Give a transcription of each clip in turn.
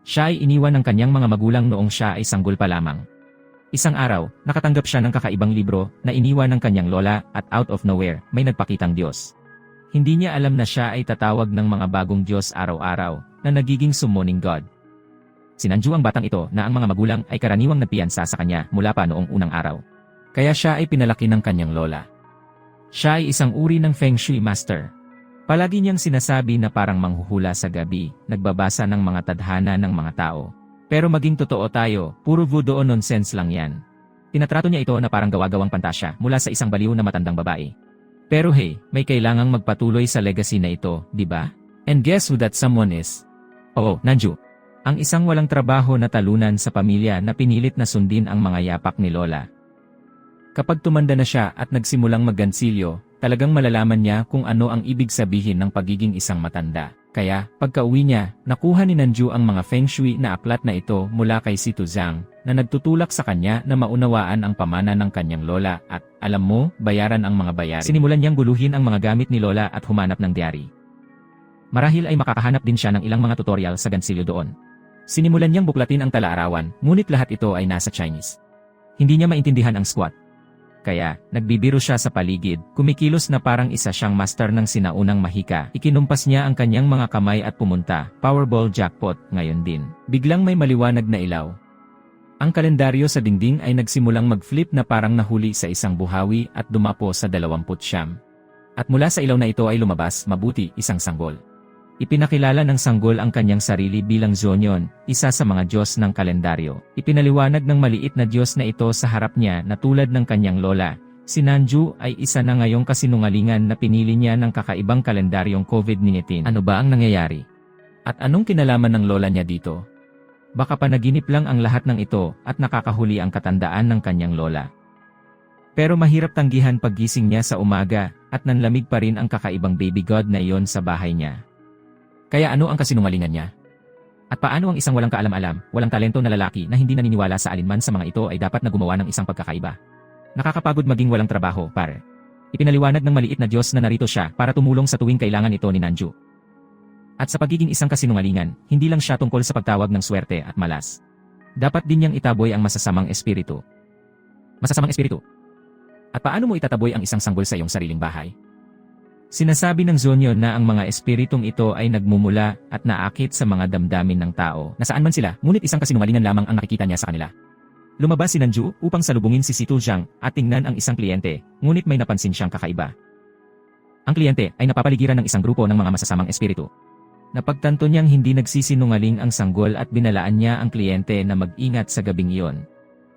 Siya ay iniwan ng kanyang mga magulang noong siya ay sanggol pa lamang. Isang araw, nakatanggap siya ng kakaibang libro na iniwan ng kanyang lola at out of nowhere, may nagpakitang Diyos. Hindi niya alam na siya ay tatawag ng mga bagong Diyos araw-araw na nagiging summoning God. Sinanju ang batang ito na ang mga magulang ay karaniwang nagpiyansa sa kanya mula pa noong unang araw. Kaya siya ay pinalaki ng kanyang lola. Siya ay isang uri ng Feng Shui master. Palagi niyang sinasabi na parang manghuhula sa gabi, nagbabasa ng mga tadhana ng mga tao. Pero maging totoo tayo, puro voodoo nonsense lang yan. Tinatrato niya ito na parang gawa-gawang pantasya mula sa isang baliw na matandang babae. Pero hey, may kailangang magpatuloy sa legacy na ito, di ba? And guess who that someone is? Oo, Nanju. Ang isang walang trabaho na talunan sa pamilya na pinilit na sundin ang mga yapak ni Lola. Kapag tumanda na siya at nagsimulang maggansilyo, talagang malalaman niya kung ano ang ibig sabihin ng pagiging isang matanda. Kaya, pagka-uwi niya, nakuha ni Nanju ang mga Feng Shui na aklat na ito mula kay si Tuzang, na nagtutulak sa kanya na maunawaan ang pamana ng kanyang lola at, alam mo, bayaran ang mga bayari. Sinimulan niyang guluhin ang mga gamit ni Lola at humanap ng diary. Marahil ay makakahanap din siya ng ilang mga tutorial sa gansilyo doon. Sinimulan niyang buklatin ang tala-arawan, ngunit lahat ito ay nasa Chinese. Hindi niya maintindihan ang squat. Kaya, nagbibiro siya sa paligid, kumikilos na parang isa siyang master ng sinaunang mahika. Ikinumpas niya ang kanyang mga kamay at pumunta, Powerball jackpot, ngayon din. Biglang may maliwanag na ilaw. Ang kalendaryo sa dingding ay nagsimulang mag-flip na parang nahuli sa isang buhawi at dumapo sa 29. At mula sa ilaw na ito ay lumabas, mabuti, isang sanggol. Ipinakilala ng sanggol ang kanyang sarili bilang Zonyon, isa sa mga Diyos ng kalendaryo. Ipinaliwanag ng maliit na Diyos na ito sa harap niya na tulad ng kanyang lola. Si Nanju ay isa na ngayong kasinungalingan na pinili niya ng kakaibang kalendaryong COVID-19. Ano ba ang nangyayari? At anong kinalaman ng lola niya dito? Baka panaginip lang ang lahat ng ito at nakakahuli ang katandaan ng kanyang lola. Pero mahirap tanggihan paggising niya sa umaga at nanlamig pa rin ang kakaibang baby god na iyon sa bahay niya. Kaya ano ang kasinungalingan niya? At paano ang isang walang kaalam-alam, walang talento na lalaki na hindi naniniwala sa alinman sa mga ito ay dapat na gumawa ng isang pagkakaiba? Nakakapagod maging walang trabaho, pare. Ipinaliwanag ng maliit na Diyos na narito siya para tumulong sa tuwing kailangan ito ni Nanju. At sa pagiging isang kasinungalingan, hindi lang siya tungkol sa pagtawag ng swerte at malas. Dapat din niyang itaboy ang masasamang espiritu. Masasamang espiritu? At paano mo itataboy ang isang sanggol sa iyong sariling bahay? Sinasabi ng Zonyon na ang mga espiritong ito ay nagmumula at naakit sa mga damdamin ng tao. Nasaan man sila, ngunit isang kasinungalingan lamang ang nakikita niya sa kanila. Lumabas si Nanju upang salubungin si Tuzang at tingnan ang isang kliyente, ngunit may napansin siyang kakaiba. Ang kliyente ay napapaligiran ng isang grupo ng mga masasamang espiritu. Napagtanto niyang hindi nagsisinungaling ang sanggol at binalaan niya ang kliyente na mag-ingat sa gabing iyon.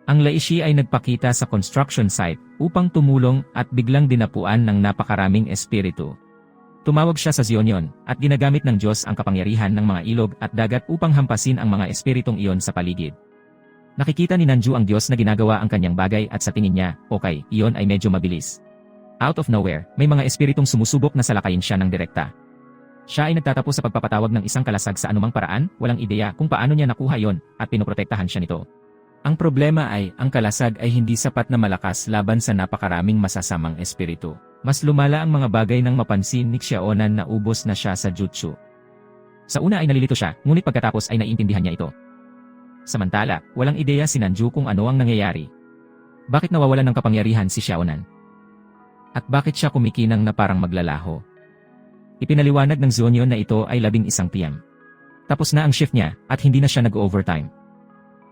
Ang Laishi ay nagpakita sa construction site upang tumulong at biglang dinapuan ng napakaraming espiritu. Tumawag siya sa Zonyon at ginagamit ng Diyos ang kapangyarihan ng mga ilog at dagat upang hampasin ang mga espiritong iyon sa paligid. Nakikita ni Nanju ang Diyos na ginagawa ang kanyang bagay at sa tingin niya, okay, iyon ay medyo mabilis. Out of nowhere, may mga espiritong sumusubok na salakayin siya ng direkta. Siya ay nagtatapos sa pagpapatawag ng isang kalasag sa anumang paraan, walang ideya kung paano niya nakuha yon at pinoprotektahan siya nito. Ang problema ay, ang kalasag ay hindi sapat na malakas laban sa napakaraming masasamang espiritu. Mas lumala ang mga bagay nang mapansin ni Xiaonan na ubos na siya sa jutsu. Sa una ay nalilito siya, ngunit pagkatapos ay naiintindihan niya ito. Samantala, walang ideya si Nanju kung ano ang nangyayari. Bakit nawawalan ng kapangyarihan si Xiaonan? At bakit siya kumikinang na parang maglalaho? Ipinaliwanag ng Zonyon na ito ay 11 PM. Tapos na ang shift niya at hindi na siya nag-overtime.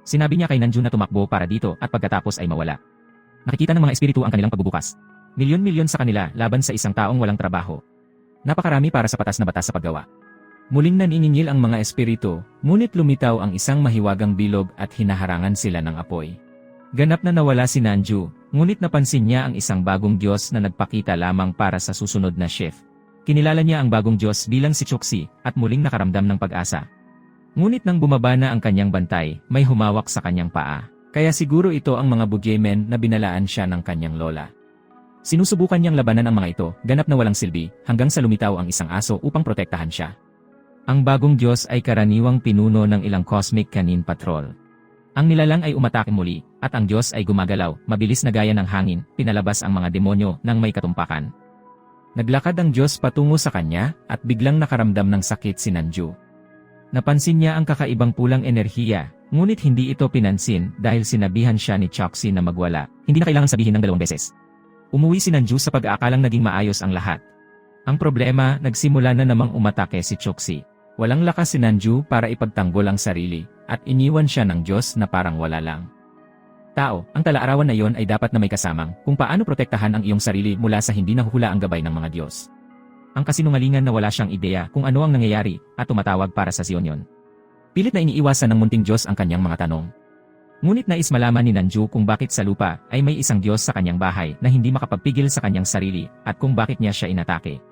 Sinabi niya kay Nanju na tumakbo para dito at pagkatapos ay mawala. Nakikita ng mga espiritu ang kanilang pagbubukas. Milyon-milyon sa kanila laban sa isang taong walang trabaho. Napakarami para sa patas na batas sa paggawa. Muling naniningil ang mga espiritu, ngunit lumitaw ang isang mahiwagang bilog at hinaharangan sila ng apoy. Ganap na nawala si Nanju, ngunit napansin niya ang isang bagong Diyos na nagpakita lamang para sa susunod na shift. Kinilala niya ang bagong Diyos bilang si Choksi at muling nakaramdam ng pag-asa. Ngunit nang bumaba na ang kanyang bantay, may humawak sa kanyang paa. Kaya siguro ito ang mga bugyemen na binalaan siya ng kanyang lola. Sinusubukan niyang labanan ang mga ito, ganap na walang silbi, hanggang sa lumitaw ang isang aso upang protektahan siya. Ang bagong Diyos ay karaniwang pinuno ng ilang Cosmic Canine Patrol. Ang nilalang ay umatake muli, at ang Diyos ay gumagalaw, mabilis na gaya ng hangin, pinalabas ang mga demonyo nang may katumpakan. Naglakad ang Diyos patungo sa kanya, at biglang nakaramdam ng sakit si Nanju. Napansin niya ang kakaibang pulang enerhiya, ngunit hindi ito pinansin dahil sinabihan siya ni Choxie na magwala. Hindi na kailangang sabihin ng 2 beses. Umuwi si Nanju sa pag-aakalang naging maayos ang lahat. Ang problema, nagsimula na namang umatake si Choxie. Walang lakas si Nanju para ipagtanggol ang sarili, at iniwan siya ng Diyos na parang wala lang. Tao, ang tala-arawan na iyon ay dapat na may kasamang kung paano protektahan ang iyong sarili mula sa hindi nahuhula ang gabay ng mga Diyos. Ang kasinungalingan na wala siyang ideya kung ano ang nangyayari at tumatawag para sa Sion. Pilit na iniiwasan ng munting Diyos ang kanyang mga tanong. Ngunit nais malaman ni Nanju kung bakit sa lupa ay may isang Diyos sa kanyang bahay na hindi makapagpigil sa kanyang sarili at kung bakit niya siya inatake.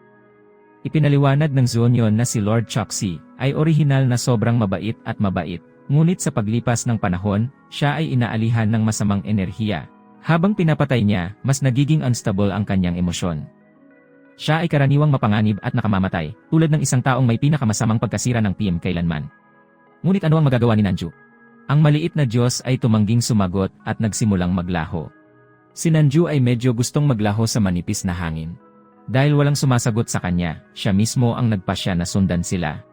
Ipinaliwanag ng Sion na si Lord Choxie ay orihinal na sobrang mabait at mabait, ngunit sa paglipas ng panahon, siya ay inaalihan ng masamang enerhiya. Habang pinapatay niya, mas nagiging unstable ang kanyang emosyon. Siya ay karaniwang mapanganib at nakamamatay, tulad ng isang taong may pinakamasamang pagkasira ng team kailanman. Ngunit ano ang magagawa ni Nanju? Ang maliit na Diyos ay tumangging sumagot at nagsimulang maglaho. Si Nanju ay medyo gustong maglaho sa manipis na hangin. Dahil walang sumasagot sa kanya, siya mismo ang nagpasya na sundan sila.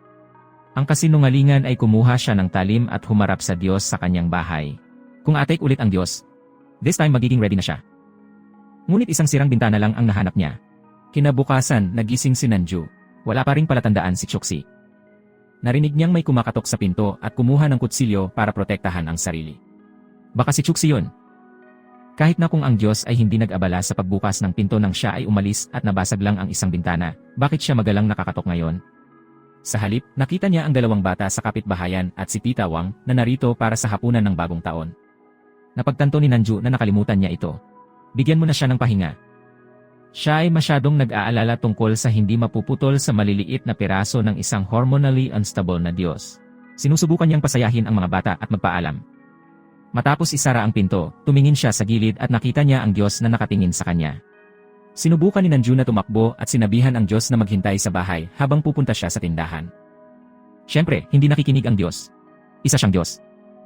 Ang kasinungalingan ay kumuha siya ng talim at humarap sa Diyos sa kanyang bahay. Kung atake ulit ang Diyos, this time magiging ready na siya. Ngunit isang sirang bintana lang ang nahanap niya. Kinabukasan, nagising si Nanju. Wala pa ring palatandaan si Choxie. Narinig niyang may kumakatok sa pinto at kumuha ng kutsilyo para protektahan ang sarili. Baka si Choxie yun. Kahit na kung ang Diyos ay hindi nag-abala sa pagbukas ng pinto nang siya ay umalis at nabasag lang ang isang bintana, bakit siya magalang nakakatok ngayon? Sa halip, nakita niya ang 2 bata sa kapitbahayan at si Tita Wang na narito para sa hapunan ng bagong taon. Napagtanto ni Nanju na nakalimutan niya ito. Bigyan mo na siya ng pahinga. Siya ay masyadong nag-aalala tungkol sa hindi mapuputol sa maliliit na piraso ng isang hormonally unstable na Diyos. Sinusubukan niyang pasayahin ang mga bata at magpaalam. Matapos isara ang pinto, tumingin siya sa gilid at nakita niya ang Diyos na nakatingin sa kanya. Sinubukan ni Nanju na tumakbo at sinabihan ang Diyos na maghintay sa bahay habang pupunta siya sa tindahan. Siyempre, hindi nakikinig ang Diyos. Isa siyang Diyos.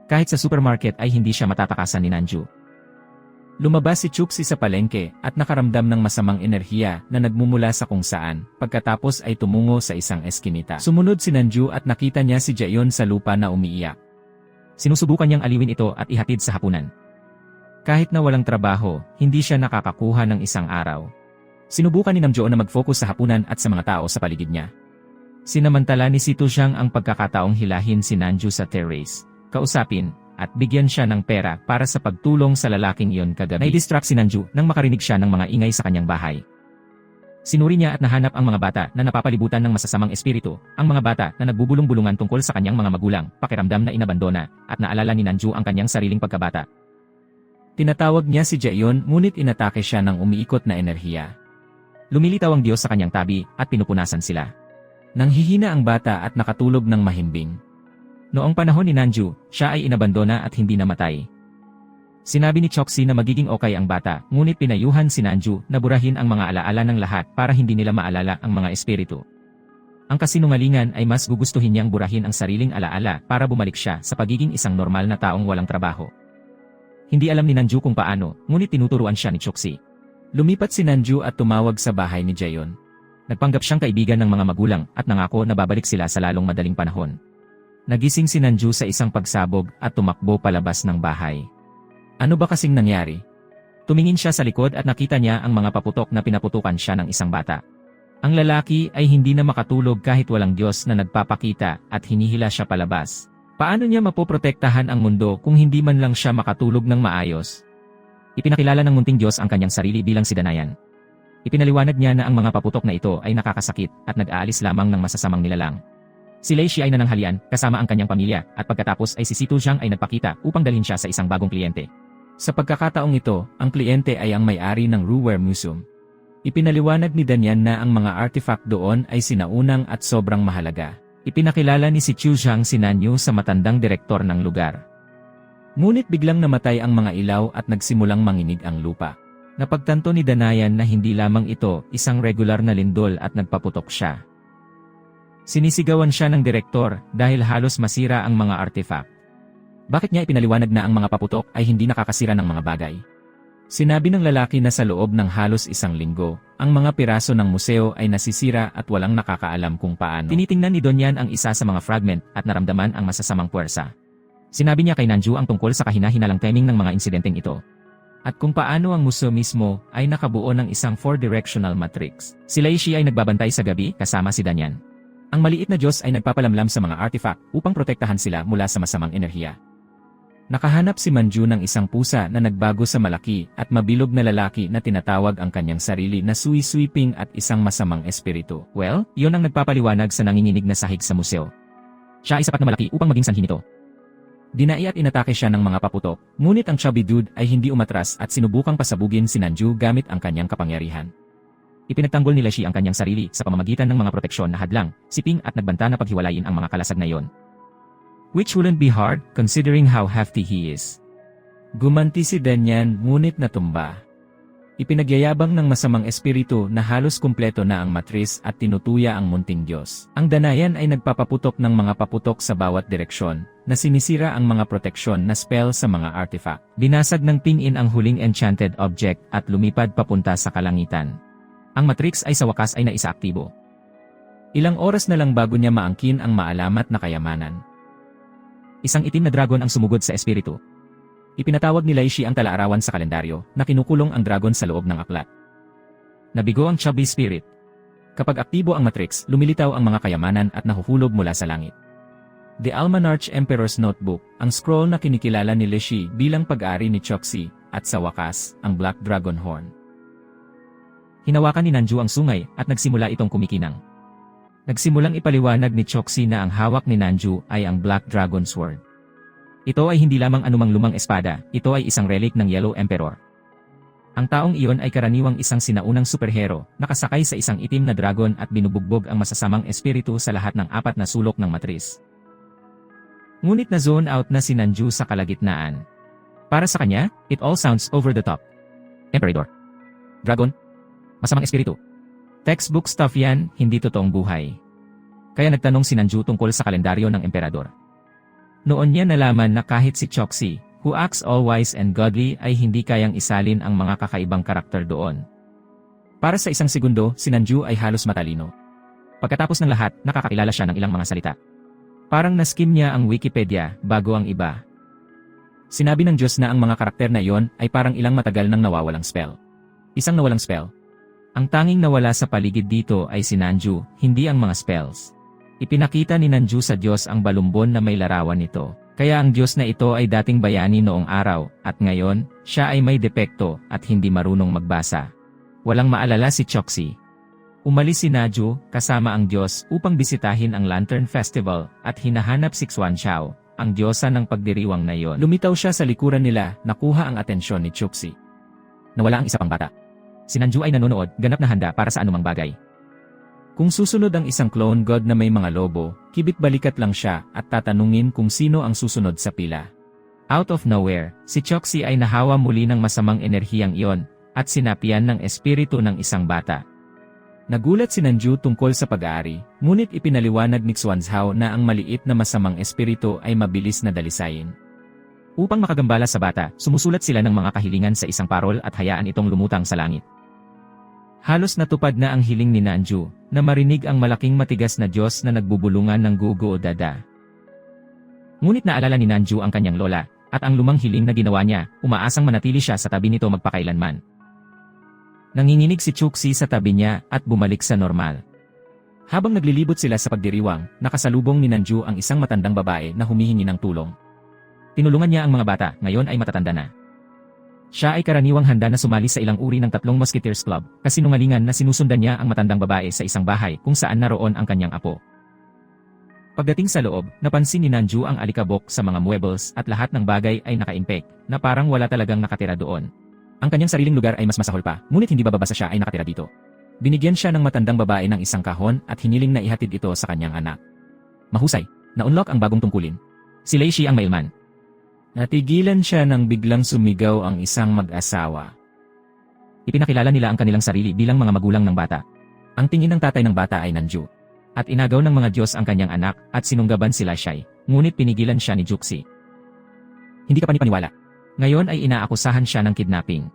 Kahit sa supermarket ay hindi siya matatakasan ni Nanju. Lumabas si Choxie sa palengke at nakaramdam ng masamang enerhiya na nagmumula sa kung saan, pagkatapos ay tumungo sa isang eskinita. Sumunod si Nanju at nakita niya si Jaeyon sa lupa na umiiyak. Sinusubukan niyang aliwin ito at ihatid sa hapunan. Kahit na walang trabaho, hindi siya nakakakuha ng isang araw. Sinubukan ni Namjoon na mag-focus sa hapunan at sa mga tao sa paligid niya. Sinamantala ni Si Tuxiang ang pagkakataong hilahin si Nanju sa terrace, kausapin, at bigyan siya ng pera para sa pagtulong sa lalaking iyon kagabi. Nai-distract si Nanju nang makarinig siya ng mga ingay sa kanyang bahay. Sinuri niya at nahanap ang mga bata na napapalibutan ng masasamang espiritu, ang mga bata na nagbubulong-bulungan tungkol sa kanyang mga magulang, pakiramdam na inabandona, at naalala ni Nanju ang kanyang sariling pagkabata. Tinatawag niya si Jaeyon ngunit inatake siya ng umiikot na enerhiya. Lumilitaw ang Diyos sa kanyang tabi at pinupunasan sila. Nanghihina ang bata at nakatulog ng mahimbing. Noong panahon ni Nanju, siya ay inabandona at hindi namatay. Sinabi ni Choxie na magiging okay ang bata, ngunit pinayuhan si Nanju na burahin ang mga alaala ng lahat para hindi nila maalala ang mga espiritu. Ang kasinungalingan ay mas gugustuhin niyang burahin ang sariling alaala para bumalik siya sa pagiging isang normal na taong walang trabaho. Hindi alam ni Nanju kung paano, ngunit tinuturuan siya ni Choxie. Lumipat si Nanju at tumawag sa bahay ni Jaeyon. Nagpanggap siyang kaibigan ng mga magulang at nangako na babalik sila sa lalong madaling panahon. Nagising si Nanju sa isang pagsabog at tumakbo palabas ng bahay. Ano ba kasing nangyari? Tumingin siya sa likod at nakita niya ang mga paputok na pinaputukan siya ng isang bata. Ang lalaki ay hindi na makatulog kahit walang Diyos na nagpapakita at hinihila siya palabas. Paano niya mapoprotektahan ang mundo kung hindi man lang siya makatulog ng maayos? Ipinakilala ng munting Diyos ang kanyang sarili bilang si Danayan. Ipinaliwanag niya na ang mga paputok na ito ay nakakasakit at nag-aalis lamang ng masasamang nilalang. Si Lei Shi ay nananghalian kasama ang kanyang pamilya at pagkatapos ay si Si Tuxiang ay nagpakita upang dalhin siya sa isang bagong kliyente. Sa pagkakataong ito, ang kliyente ay ang may-ari ng Ruware Museum. Ipinaliwanag ni Danyan na ang mga artifact doon ay sinaunang at sobrang mahalaga. Ipinakilala ni si Tuxiang si Nanyu sa matandang direktor ng lugar. Ngunit biglang namatay ang mga ilaw at nagsimulang manginig ang lupa. Napagtanto ni Danayan na hindi lamang ito isang regular na lindol at nagpaputok siya. Sinisigawan siya ng direktor dahil halos masira ang mga artifact. Bakit niya ipinaliwanag na ang mga paputok ay hindi nakakasira ng mga bagay? Sinabi ng lalaki na sa loob ng halos isang linggo, ang mga piraso ng museo ay nasisira at walang nakakaalam kung paano. Tinitingnan ni Donyan ang isa sa mga fragment at naramdaman ang masasamang puwersa. Sinabi niya kay Nanju ang tungkol sa kahina-hinalang timing ng mga insidenteng ito. At kung paano ang museo mismo ay nakabuo ng isang four-directional matrix. Si Leishi ay nagbabantay sa gabi kasama si Danyan. Ang maliit na Diyos ay nagpapalamlam sa mga artifact upang protektahan sila mula sa masamang enerhiya. Nakahanap si Manju ng isang pusa na nagbago sa malaki at mabilog na lalaki na tinatawag ang kanyang sarili na sweeping at isang masamang espiritu. Well, iyon ang nagpapaliwanag sa nanginginig na sahig sa museo. Siya ay sapat na malaki upang maging sanhi nito. Dinai at inatake siya ng mga paputok, ngunit ang chubby dude ay hindi umatras at sinubukang pasabugin si Nanju gamit ang kanyang kapangyarihan. Ipinagtanggol ni Leishi ang kanyang sarili sa pamamagitan ng mga proteksyon na hadlang, siping at nagbanta na paghiwalayin ang mga kalasag na iyon. Which wouldn't be hard, considering how hefty he is. Gumanti si Danyan ngunit natumba. Ipinagyayabang ng masamang espiritu na halos kumpleto na ang matris at tinutuya ang munting Diyos. Ang Danayan ay nagpapaputok ng mga paputok sa bawat direksyon, na sinisira ang mga proteksyon na spell sa mga artifact. Binasag ng pin-in ang huling enchanted object at lumipad papunta sa kalangitan. Ang matrix ay sa wakas ay naisaaktibo. Ilang oras na lang bago niya maangkin ang maalamat na kayamanan. Isang itim na dragon ang sumugod sa espiritu. Ipinatawag ni Leishi ang talaarawan sa kalendaryo na kinukulong ang dragon sa loob ng aklat. Nabigo ang chubby spirit. Kapag aktibo ang matrix, lumilitaw ang mga kayamanan at nahuhulog mula sa langit. The Almanarch Emperor's Notebook, ang scroll na kinikilala ni Leishi bilang pag-ari ni Choxi, at sa wakas, ang Black Dragon Horn. Hinawakan ni Nanju ang sungay at nagsimula itong kumikinang. Nagsimulang ipaliwanag ni Choxi na ang hawak ni Nanju ay ang Black Dragon Sword. Ito ay hindi lamang anumang lumang espada, ito ay isang relic ng Yellow Emperor. Ang taong iyon ay karaniwang isang sinaunang superhero, nakasakay sa isang itim na dragon at binubugbog ang masasamang espiritu sa lahat ng apat na sulok ng matris. Ngunit na-zone out na si Nanju sa kalagitnaan. Para sa kanya, it all sounds over the top. Emperador. Dragon. Masamang espiritu. Textbook stuff yan, hindi totoong buhay. Kaya nagtanong si Nanju tungkol sa kalendaryo ng emperador. Noon niya nalaman na kahit si Choxi, who acts all wise and godly, ay hindi kayang isalin ang mga kakaibang karakter doon. Para sa isang segundo, si Nanju ay halos matalino. Pagkatapos ng lahat, nakakakilala siya ng ilang mga salita. Parang naskim niya ang Wikipedia bago ang iba. Sinabi ng Diyos na ang mga karakter na iyon ay parang ilang matagal nang nawawalang spell. Isang nawalang spell. Ang tanging nawala sa paligid dito ay si Nanju, hindi ang mga spells. Ipinakita ni Nanju sa Diyos ang balumbon na may larawan nito. Kaya ang Diyos na ito ay dating bayani noong araw, at ngayon, siya ay may depekto at hindi marunong magbasa. Walang maalala si Choxi. Umalis si Nanju, kasama ang Diyos, upang bisitahin ang Lantern Festival, at hinahanap si Xuanchao, ang diyosa ng pagdiriwang na iyon. Lumitaw siya sa likuran nila, nakuha ang atensyon ni Choxi. Nawala ang isa pang bata. Si Nanju ay nanonood, ganap na handa para sa anumang bagay. Kung susunod ang isang clone god na may mga lobo, kibit-balikat lang siya at tatanungin kung sino ang susunod sa pila. Out of nowhere, si Choxi ay nahawa muli ng masamang enerhiyang iyon at sinapian ng espiritu ng isang bata. Nagulat si Nanju tungkol sa pag-aari, ngunit ipinaliwanag ni Xuanzhao na ang maliit na masamang espiritu ay mabilis na dalisayin. Upang makagambala sa bata, sumusulat sila ng mga kahilingan sa isang parol at hayaan itong lumutang sa langit. Halos natupad na ang hiling ni Nanju, na marinig ang malaking matigas na Diyos na nagbubulungan ng gugo o dada. Ngunit naalala ni Nanju ang kanyang lola, at ang lumang hiling na ginawa niya, umaasang manatili siya sa tabi nito magpakailanman. Nanginginig si Choxi sa tabi niya at bumalik sa normal. Habang naglilibot sila sa pagdiriwang, nakasalubong ni Nanju ang isang matandang babae na humihingi ng tulong. Tinulungan niya ang mga bata, ngayon ay matatanda na. Siya ay karaniwang handa na sumali sa ilang uri ng 3 Musketeers Club, kasinungalingan na sinusundan niya ang matandang babae sa isang bahay kung saan naroon ang kanyang apo. Pagdating sa loob, napansin ni Nanju ang alikabok sa mga muebles at lahat ng bagay ay naka-impek, na parang wala talagang nakatira doon. Ang kanyang sariling lugar ay mas masahol pa, ngunit hindi bababa sa siya ay nakatira dito. Binigyan siya ng matandang babae ng isang kahon at hiniling na ihatid ito sa kanyang anak. Mahusay, na-unlock ang bagong tungkulin. Si Leishi ang mailman. Natigilan siya nang biglang sumigaw ang isang mag-asawa. Ipinakilala nila ang kanilang sarili bilang mga magulang ng bata. Ang tingin ng tatay ng bata ay Nanju. At inagaw ng mga Diyos ang kanyang anak at sinunggaban sila siya'y, ngunit pinigilan siya ni Juxi. Hindi ka panipaniwala. Ngayon ay inaakusahan siya ng kidnapping.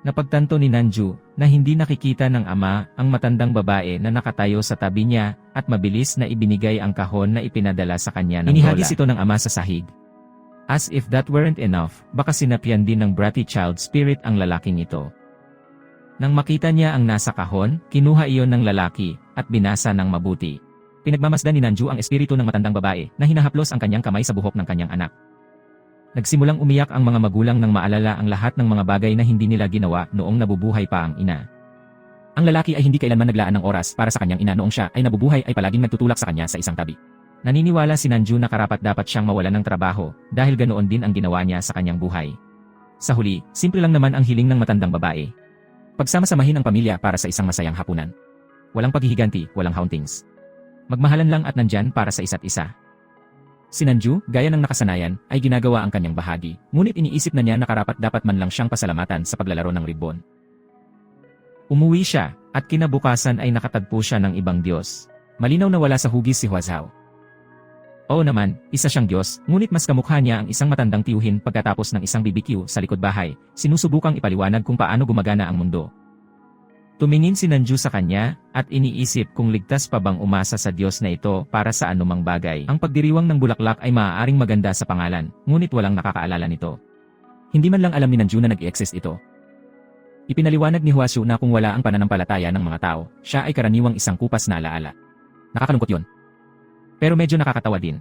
Napagtanto ni Nanju na hindi nakikita ng ama ang matandang babae na nakatayo sa tabi niya at mabilis na ibinigay ang kahon na ipinadala sa kanya ng lola. Inihagis ito ng ama sa sahig. As if that weren't enough, baka sinapyan din ng bratty child spirit ang lalaking ito. Nang makita niya ang nasa kahon, kinuha iyon ng lalaki at binasa ng mabuti. Pinagmamasdan ni Nanju ang espiritu ng matandang babae na hinahaplos ang kanyang kamay sa buhok ng kanyang anak. Nagsimulang umiyak ang mga magulang nang maalala ang lahat ng mga bagay na hindi nila ginawa noong nabubuhay pa ang ina. Ang lalaki ay hindi kailanman naglaan ng oras para sa kanyang ina noong siya ay nabubuhay ay palaging nagtutulak sa kanya sa isang tabi. Naniniwala si Nanju na karapat-dapat siyang mawalan ng trabaho dahil ganoon din ang ginawa niya sa kanyang buhay. Sa huli, simple lang naman ang hiling ng matandang babae. Pagsama-samahin ang pamilya para sa isang masayang hapunan. Walang paghihiganti, walang hauntings. Magmahalan lang at nandyan para sa isa't isa. Si Nanju, gaya ng nakasanayan, ay ginagawa ang kanyang bahagi, ngunit iniisip na niya na karapat-dapat man lang siyang pasalamatan sa paglalaro ng ribbon. Umuwi siya, at kinabukasan ay nakatagpo siya ng ibang Diyos. Malinaw na wala sa hugis si Huazhao. Oo naman, isa siyang Diyos, ngunit mas kamukha niya ang isang matandang tiyuhin pagkatapos ng isang BBQ sa likod bahay, sinusubukang ipaliwanag kung paano gumagana ang mundo. Tumingin si Nanju sa kanya, at iniisip kung ligtas pa bang umasa sa Diyos na ito para sa anumang bagay. Ang pagdiriwang ng bulaklak ay maaaring maganda sa pangalan, ngunit walang nakakaalala nito. Hindi man lang alam ni Nanju na nag-i-exist ito. Ipinaliwanag ni Huazhao na kung wala ang pananampalataya ng mga tao, siya ay karaniwang isang kupas na alaala. Nakakalungkot yun. Pero medyo nakakatawa din.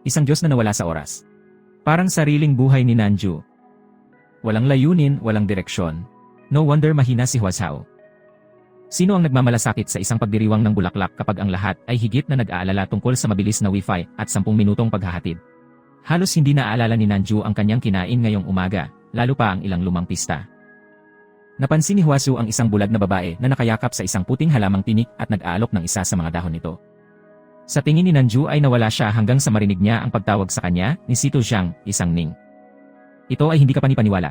Isang Diyos na nawala sa oras. Parang sariling buhay ni Nanju. Walang layunin, walang direksyon. No wonder mahina si Huazhao. Sino ang nagmamalasakit sa isang pagdiriwang ng bulaklak kapag ang lahat ay higit na nag-aalala tungkol sa mabilis na wifi at 10 minutong paghahatid? Halos hindi naaalala ni Nanju ang kanyang kinain ngayong umaga, lalo pa ang ilang lumang pista. Napansin ni Huazhao ang isang bulag na babae na nakayakap sa isang puting halamang tinik at nag-aalok ng isa sa mga dahon nito. Sa tingin ni Nanju ay nawala siya hanggang sa marinig niya ang pagtawag sa kanya ni Sito Zhang, isang Ning. Ito ay hindi kapanipaniwala.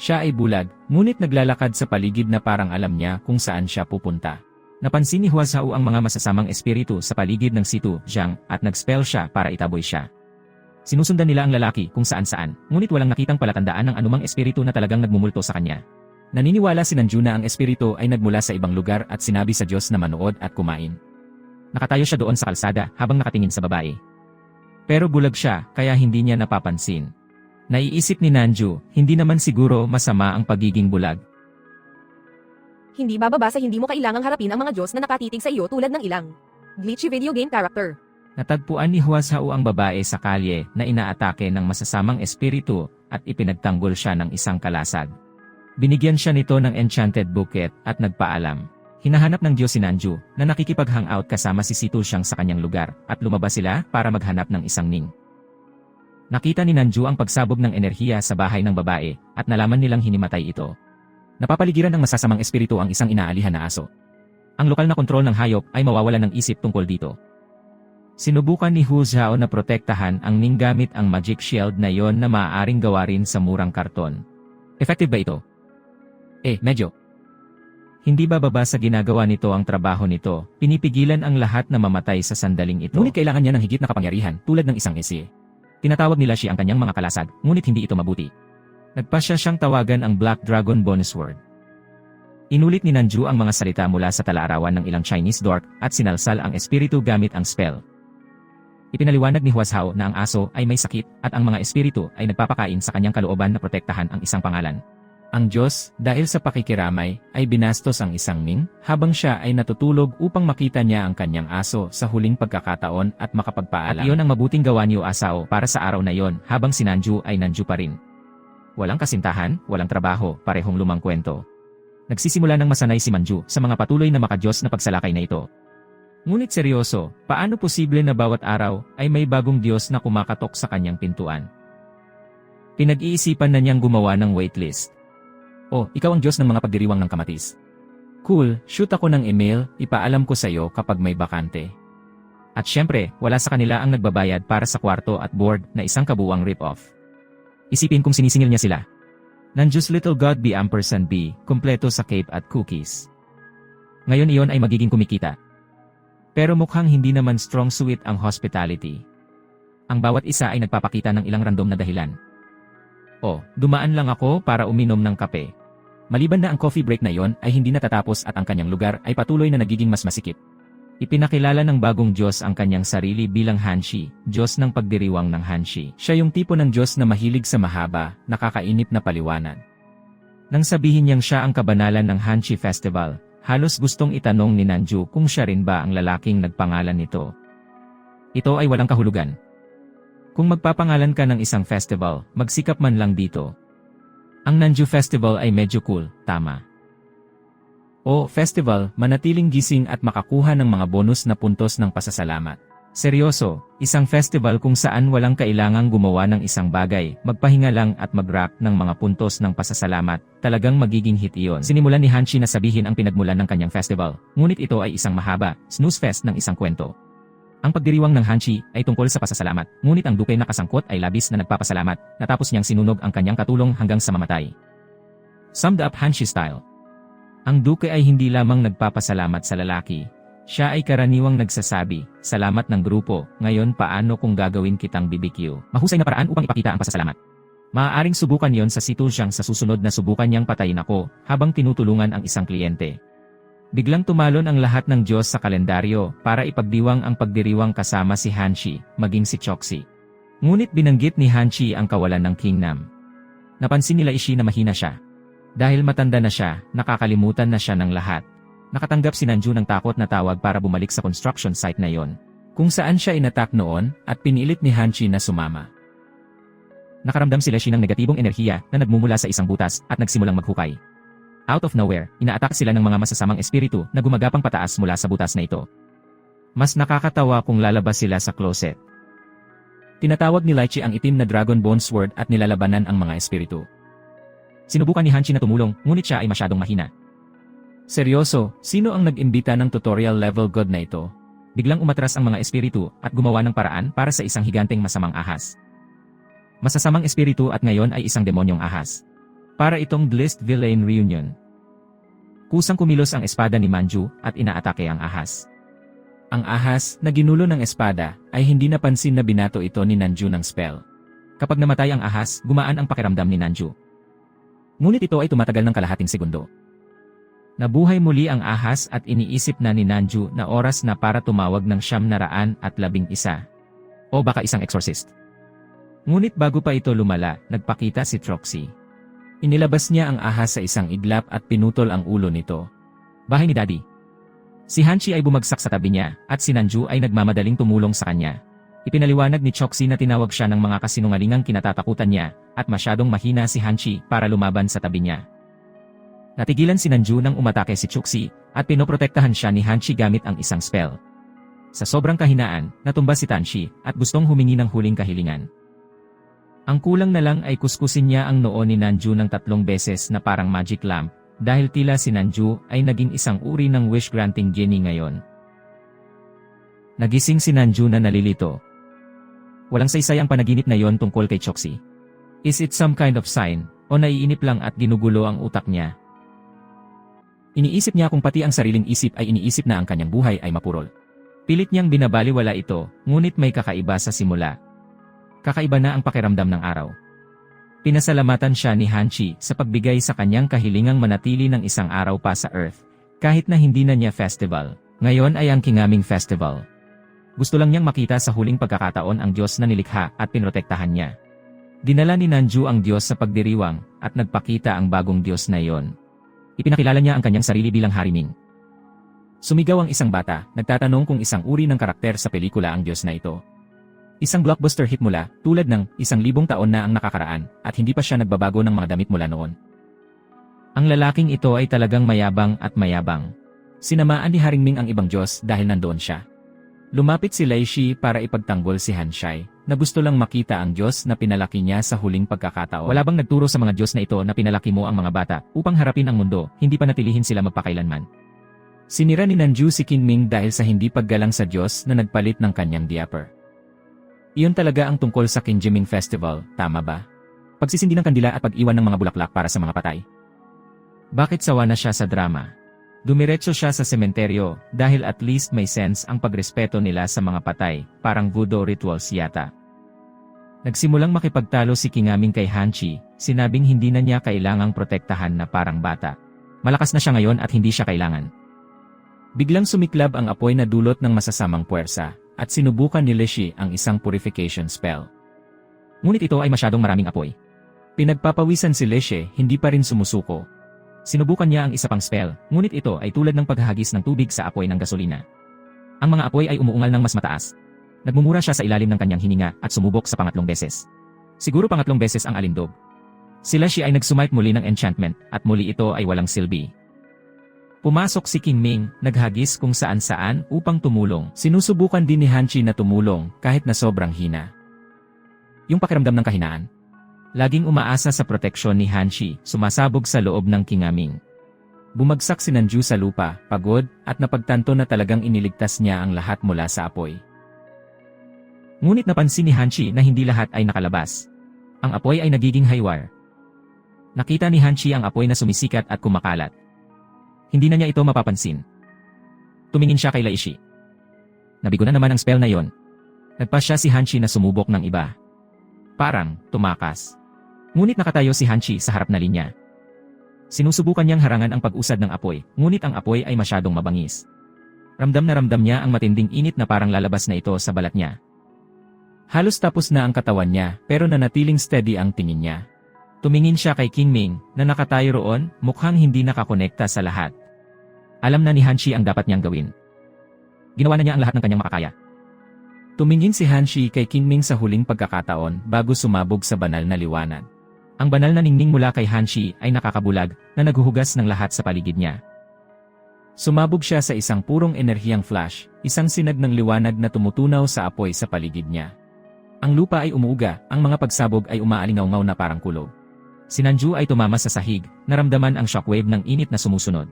Siya ay bulag, ngunit naglalakad sa paligid na parang alam niya kung saan siya pupunta. Napansin ni Huazhao ang mga masasamang espiritu sa paligid ng Sito Zhang at nag-spell siya para itaboy siya. Sinusundan nila ang lalaki kung saan-saan, ngunit walang nakitang palatandaan ng anumang espiritu na talagang nagmumulto sa kanya. Naniniwala si Nanju na ang espiritu ay nagmula sa ibang lugar at sinabi sa Diyos na manood at kumain. Nakatayo siya doon sa kalsada habang nakatingin sa babae. Pero bulag siya kaya hindi niya napapansin. Naiisip ni Nanju, hindi naman siguro masama ang pagiging bulag. Hindi bababa sa hindi mo kailangang harapin ang mga Diyos na nakatitig sa iyo tulad ng ilang glitchy video game character. Natagpuan ni Huazhao ang babae sa kalye na inaatake ng masasamang espiritu at ipinagtanggol siya ng isang kalasag. Binigyan siya nito ng enchanted bouquet at nagpaalam. Hinahanap ng Diyos si Nanju na nakikipag-hangout kasama si Sito Zhang sa kanyang lugar at lumabas sila para maghanap ng isang Ning. Nakita ni Nanju ang pagsabog ng enerhiya sa bahay ng babae at nalaman nilang hinimatay ito. Napapaligiran ng masasamang espiritu ang isang inaalihan na aso. Ang lokal na kontrol ng hayop ay mawawalan ng isip tungkol dito. Sinubukan ni Huazhao na protektahan ang Ning gamit ang magic shield na yon na maaaring gawa rin sa murang karton. Effective ba ito? Medyo. Hindi bababa sa ginagawa nito ang trabaho nito, pinipigilan ang lahat na mamatay sa sandaling ito. Ngunit kailangan niya ng higit na kapangyarihan tulad ng isang esi. Tinatawag nila siya ang kanyang mga kalasag, ngunit hindi ito mabuti. Nagpasya siyang tawagan ang Black Dragon Bonus Word. Inulit ni Nanju ang mga salita mula sa talaarawan ng ilang Chinese dork at sinalsal ang espiritu gamit ang spell. Ipinaliwanag ni Huazhao na ang aso ay may sakit at ang mga espiritu ay nagpapakain sa kanyang kalooban na protektahan ang isang pangalan. Ang Diyos, dahil sa pakikiramay, ay binastos ang isang Ning, habang siya ay natutulog upang makita niya ang kanyang aso sa huling pagkakataon at makapagpaalam. At iyon ang mabuting gawa ni Huazhao para sa araw na iyon, habang si Nanju ay Nanju pa rin. Walang kasintahan, walang trabaho, parehong lumang kwento. Nagsisimula ng masanay si Manju sa mga patuloy na makadiyos na pagsalakay na ito. Ngunit seryoso, paano posible na bawat araw ay may bagong Diyos na kumakatok sa kanyang pintuan? Pinag-iisipan na niyang gumawa ng waitlist. Ikaw ang Diyos ng mga pagdiriwang ng kamatis. Cool, shoot ako ng email, ipaalam ko sa iyo kapag may bakante. At syempre, wala sa kanila ang nagbabayad para sa kwarto at board na isang kabuwang rip-off. Isipin kung sinisingil niya sila. Nanju's Little God B &B, kumpleto sa cape at cookies. Ngayon iyon ay magiging kumikita. Pero mukhang hindi naman strong suit ang hospitality. Ang bawat isa ay nagpapakita ng ilang random na dahilan. Dumaan lang ako para uminom ng kape. Maliban na ang coffee break na iyon ay hindi natatapos at ang kanyang lugar ay patuloy na nagiging mas masikip. Ipinakilala ng bagong Diyos ang kanyang sarili bilang Hanshi, Diyos ng pagdiriwang ng Hanshi. Siya yung tipo ng Diyos na mahilig sa mahaba, nakakainip na paliwanag. Nang sabihin niyang siya ang kabanalan ng Hanshi Festival, halos gustong itanong ni Nanju kung siya rin ba ang lalaking nagpangalan nito. Ito ay walang kahulugan. Kung magpapangalan ka ng isang festival, magsikap man lang dito. Ang Nanju Festival ay medyo cool, tama. O festival, manatiling gising at makakuha ng mga bonus na puntos ng pasasalamat. Seryoso, isang festival kung saan walang kailangang gumawa ng isang bagay, magpahinga lang at mag-rack ng mga puntos ng pasasalamat, talagang magiging hit iyon. Sinimulan ni Hanshi na sabihin ang pinagmulan ng kanyang festival, ngunit ito ay isang mahaba, snooze fest ng isang kwento. Ang pagdiriwang ng Hanshi ay tungkol sa pasasalamat, ngunit ang duke na kasangkot ay labis na nagpapasalamat, natapos niyang sinunog ang kanyang katulong hanggang sa mamatay. Summed up Hanshi style. Ang duke ay hindi lamang nagpapasalamat sa lalaki, siya ay karaniwang nagsasabi, salamat ng grupo, ngayon paano kung gagawin kitang BBQ? Mahusay na paraan upang ipakita ang pasasalamat. Maaaring subukan yon sa situsyang sa susunod na subukan niyang patayin ako, habang tinutulungan ang isang kliyente. Biglang tumalon ang lahat ng Diyos sa kalendaryo para ipagdiwang ang pagdiriwang kasama si Hanshi, maging si Choksi. Ngunit binanggit ni Hanshi ang kawalan ng Kingnam. Napansin nila Ishii na mahina siya. Dahil matanda na siya, nakakalimutan na siya ng lahat. Nakatanggap si Nanju ng takot na tawag para bumalik sa construction site na yon, kung saan siya inatak noon at pinilit ni Hanshi na sumama. Nakaramdam sila siya ng negatibong enerhiya na nagmumula sa isang butas at nagsimulang maghukay. Out of nowhere, inaatak sila ng mga masasamang espiritu na gumagapang pataas mula sa butas na ito. Mas nakakatawa kung lalabas sila sa closet. Tinatawag ni Lychee ang itim na Dragon Bone Sword at nilalabanan ang mga espiritu. Sinubukan ni Hanshi na tumulong, ngunit siya ay masyadong mahina. Seryoso, sino ang nag-imbita ng tutorial level god na ito? Biglang umatras ang mga espiritu at gumawa ng paraan para sa isang higanteng masamang ahas. Masasamang espiritu at ngayon ay isang demonyong ahas. Para itong Blessed Villain Reunion. Kusang kumilos ang espada ni Manju at inaatake ang ahas. Ang ahas, na ginulo ng espada, ay hindi napansin na binato ito ni Nanju ng spell. Kapag namatay ang ahas, gumaan ang pakiramdam ni Nanju. Ngunit ito ay tumatagal ng kalahating segundo. Nabuhay muli ang ahas at iniisip na ni Nanju na oras na para tumawag ng 911 o baka isang exorcist. Ngunit bago pa ito lumala, nagpakita si Troxy. Inilabas niya ang ahas sa isang iglap at pinutol ang ulo nito. Bahay ni Daddy. Si Hanshi ay bumagsak sa tabi niya at si Nanju ay nagmamadaling tumulong sa kanya. Ipinaliwanag ni Choksi na tinawag siya ng mga kasinungalingang kinatatakutan niya at masyadong mahina si Hanshi para lumaban sa tabi niya. Natigilan si Nanju nang umatake si Choksi at pinoprotektahan siya ni Hanshi gamit ang isang spell. Sa sobrang kahinaan, natumba si Tanshi at gustong humingi ng huling kahilingan. Ang kulang na lang ay kuskusin niya ang noo ni Nanju ng 3 beses na parang magic lamp, dahil tila si Nanju ay naging isang uri ng wish-granting genie ngayon. Nagising si Nanju na nalilito. Walang saysay ang panaginip na yon tungkol kay Choksi. Is it some kind of sign, o naiinip lang at ginugulo ang utak niya? Iniisip niya kung pati ang sariling isip ay iniisip na ang kanyang buhay ay mapurol. Pilit niyang binabaliwala ito, ngunit may kakaiba sa simula. Kakaiba na ang pakiramdam ng araw. Pinasalamatan siya ni Hanshi sa pagbigay sa kanyang kahilingang manatili ng isang araw pa sa Earth, kahit na hindi na niya festival. Ngayon ay ang Kingaming Festival. Gusto lang niyang makita sa huling pagkakataon ang Diyos na nilikha at pinrotektahan niya. Dinala ni Nanju ang Diyos sa pagdiriwang at nagpakita ang bagong Diyos na iyon. Ipinakilala niya ang kanyang sarili bilang Hariming. Sumigaw ang isang bata, nagtatanong kung isang uri ng karakter sa pelikula ang Diyos na ito. Isang blockbuster hit mula, tulad ng 1,000 taon na ang nakakaraan, at hindi pa siya nagbabago ng mga damit mula noon. Ang lalaking ito ay talagang mayabang at mayabang. Sinamaan ni Haringming ang ibang Diyos dahil nandoon siya. Lumapit si Lychee para ipagtanggol si Hanshi, na gusto lang makita ang Diyos na pinalaki niya sa huling pagkakataon. Wala bang nagturo sa mga Diyos na ito na pinalaki mo ang mga bata upang harapin ang mundo, hindi pa natilihin sila magpakailanman? Sinira ni Nanju si Kinming dahil sa hindi paggalang sa Diyos na nagpalit ng kanyang diaper. Iyon talaga ang tungkol sa Kinjiming Festival, tama ba? Pagsisindi ng kandila at pag-iwan ng mga bulaklak para sa mga patay. Bakit sawa na siya sa drama? Dumiretso siya sa sementeryo dahil at least may sense ang pagrespeto nila sa mga patay, parang voodoo rituals yata. Nagsimulang makipagtalo si Kingaming kay Hanchi, sinabing hindi na niya kailangang protektahan na parang bata. Malakas na siya ngayon at hindi siya kailangan. Biglang sumiklab ang apoy na dulot ng masasamang puwersa, at sinubukan ni Lishi ang isang purification spell. Ngunit ito ay masyadong maraming apoy. Pinagpapawisan si Lishi, hindi pa rin sumusuko. Sinubukan niya ang isa pang spell, ngunit ito ay tulad ng paghahagis ng tubig sa apoy ng gasolina. Ang mga apoy ay umuungal ng mas mataas. Nagmumura siya sa ilalim ng kanyang hininga at sumubok sa pangatlong beses. Siguro pangatlong beses ang alindog. Si Lishi ay nagsumite muli ng enchantment at muli ito ay walang silbi. Pumasok si King Ming, naghagis kung saan-saan upang tumulong. Sinusubukan din ni Hanchi na tumulong kahit na sobrang hina. Yung pakiramdam ng kahinaan. Laging umaasa sa proteksyon ni Hanchi, sumasabog sa loob ng Kingaming. Bumagsak si Nanju sa lupa, pagod, at napagtanto na talagang iniligtas niya ang lahat mula sa apoy. Ngunit napansin ni Hanchi na hindi lahat ay nakalabas. Ang apoy ay nagiging haywire. Nakita ni Hanchi ang apoy na sumisikat at kumakalat. Hindi na niya ito mapapansin. Tumingin siya kay Lishi. Nabigo na naman ang spell na yon. Nagpasya si Hanchi na sumubok ng iba. Parang tumakas. Ngunit nakatayo si Hanchi sa harap na linya. Sinusubukan niyang harangan ang pag-usad ng apoy, ngunit ang apoy ay masyadong mabangis. Ramdam na ramdam niya ang matinding init na parang lalabas na ito sa balat niya. Halos tapos na ang katawan niya, pero nanatiling steady ang tingin niya. Tumingin siya kay King Ming, na nakatayo roon, mukhang hindi nakakonekta sa lahat. Alam na ni Hanchi ang dapat niyang gawin. Ginawa na niya ang lahat ng kanyang makakaya. Tumingin si Hanchi kay King Ming sa huling pagkakataon bago sumabog sa banal na liwanag. Ang banal na ningning mula kay Hanchi ay nakakabulag na naghuhugas ng lahat sa paligid niya. Sumabog siya sa isang purong enerhiyang flash, isang sinag ng liwanag na tumutunaw sa apoy sa paligid niya. Ang lupa ay umuuga, ang mga pagsabog ay umaalingaw-ngaw na parang kulog. Si Nanju ay tumama sa sahig, naramdaman ang shockwave ng init na sumusunod.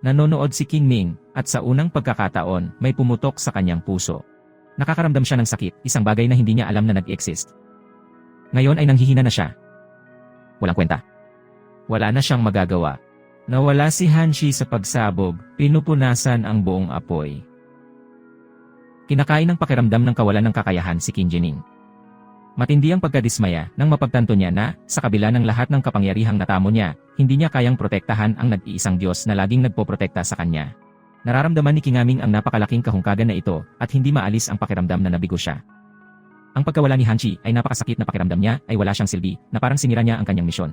Nanonood si King Ming, at sa unang pagkakataon, may pumutok sa kanyang puso. Nakakaramdam siya ng sakit, isang bagay na hindi niya alam na nag-exist. Ngayon ay nanghihina na siya. Walang kwenta. Wala na siyang magagawa. Nawala si Hanchi sa pagsabog, pinupunasan ang buong apoy. Kinakain ng pakiramdam ng kawalan ng kakayahan si King Jining. Matindi ang pagkadismaya nang mapagtanto niya na, sa kabila ng lahat ng kapangyarihang natamo niya, hindi niya kayang protektahan ang nag-iisang Diyos na laging nagpoprotekta sa kanya. Nararamdaman ni Kingaming ang napakalaking kahungkagan na ito at hindi maalis ang pakiramdam na nabigo siya. Ang pagkawala ni Hanchi ay napakasakit na pakiramdam niya ay wala siyang silbi, na parang sinira niya ang kanyang misyon.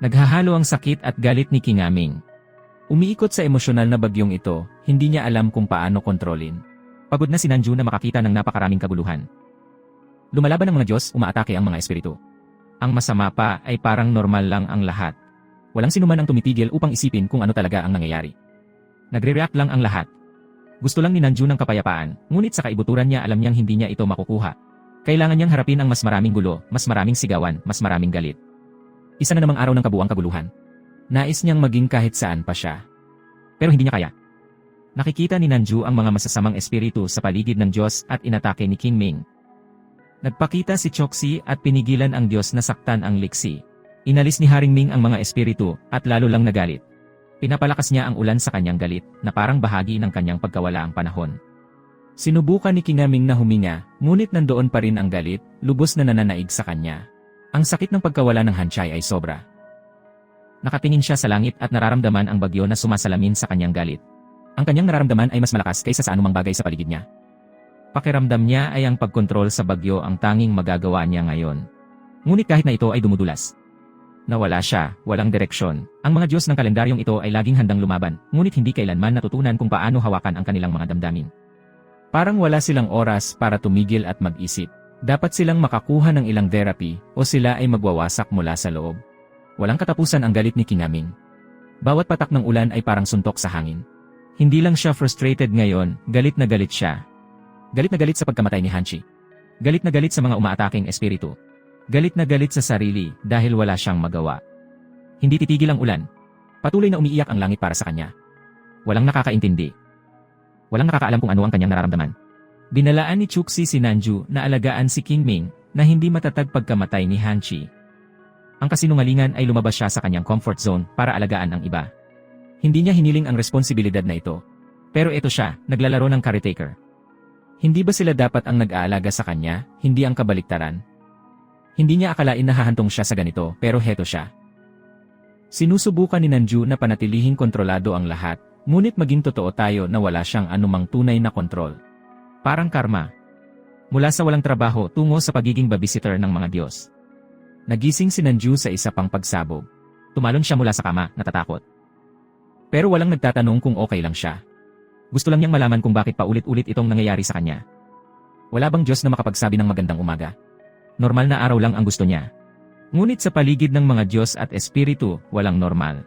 Naghahalo ang sakit at galit ni Kingaming. Umiikot sa emosyonal na bagyong ito, hindi niya alam kung paano kontrolin. Pagod na si Nanju na makakita ng napakaraming kaguluhan. Lumalaban ang mga Diyos, umaatake ang mga espiritu. Ang masama pa ay parang normal lang ang lahat. Walang sinuman ang tumitigil upang isipin kung ano talaga ang nangyayari. Nagre-react lang ang lahat. Gusto lang ni Nanju ng kapayapaan, ngunit sa kaibuturan niya alam niyang hindi niya ito makukuha. Kailangan niyang harapin ang mas maraming gulo, mas maraming sigawan, mas maraming galit. Isa na namang araw ng kabuuang kaguluhan. Nais niyang maging kahit saan pa siya. Pero hindi niya kaya. Nakikita ni Nanju ang mga masasamang espiritu sa paligid ng Diyos at inatake ni King Ming. Nagpakita si Choksi at pinigilan ang Diyos na saktan ang liksi. Inalis ni Haring Ming ang mga espiritu at lalo lang nagalit. Pinapalakas niya ang ulan sa kanyang galit na parang bahagi ng kanyang pagkawalaang panahon. Sinubukan ni Kingaming na huminga, ngunit nandoon pa rin ang galit, lubos na nananaig sa kanya. Ang sakit ng pagkawala ng Hanchi ay sobra. Nakatingin siya sa langit at nararamdaman ang bagyo na sumasalamin sa kanyang galit. Ang kanyang nararamdaman ay mas malakas kaysa sa anumang bagay sa paligid niya. Pakiramdam niya ay ang pagkontrol sa bagyo ang tanging magagawa niya ngayon. Ngunit kahit na ito ay dumudulas. Nawala siya, walang direksyon. Ang mga Diyos ng kalendaryong ito ay laging handang lumaban, ngunit hindi kailanman natutunan kung paano hawakan ang kanilang mga damdamin. Parang wala silang oras para tumigil at mag-isip. Dapat silang makakuha ng ilang therapy o sila ay magwawasak mula sa loob. Walang katapusan ang galit ni Kingaming. Bawat patak ng ulan ay parang suntok sa hangin. Hindi lang siya frustrated ngayon, galit na galit siya. Galit na galit sa pagkamatay ni Hanchi. Galit na galit sa mga umaataking espiritu. Galit na galit sa sarili dahil wala siyang magawa. Hindi titigil ang ulan. Patuloy na umiiyak ang langit para sa kanya. Walang nakakaintindi. Walang nakakaalam kung ano ang kanyang nararamdaman. Binalaan ni Choksi si Nanju na alagaan si King Ming na hindi matatag pagkamatay ni Hanchi. Ang kasinungalingan ay lumabas siya sa kanyang comfort zone para alagaan ang iba. Hindi niya hiniling ang responsibilidad na ito. Pero ito siya, naglalaro ng caretaker. Hindi ba sila dapat ang nag-aalaga sa kanya, hindi ang kabaliktaran? Hindi niya akalain na hahantong siya sa ganito, pero heto siya. Sinusubukan ni Nanju na panatilihing kontrolado ang lahat, ngunit maging totoo tayo na wala siyang anumang tunay na kontrol. Parang karma. Mula sa walang trabaho tungo sa pagiging babysitter ng mga Diyos. Nagising si Nanju sa isa pang pagsabog. Tumalon siya mula sa kama, natatakot. Pero walang nagtatanong kung okay lang siya. Gusto lang niyang malaman kung bakit paulit-ulit itong nangyayari sa kanya. Wala bang Diyos na makapagsabi ng magandang umaga? Normal na araw lang ang gusto niya. Ngunit sa paligid ng mga Diyos at Espiritu, walang normal.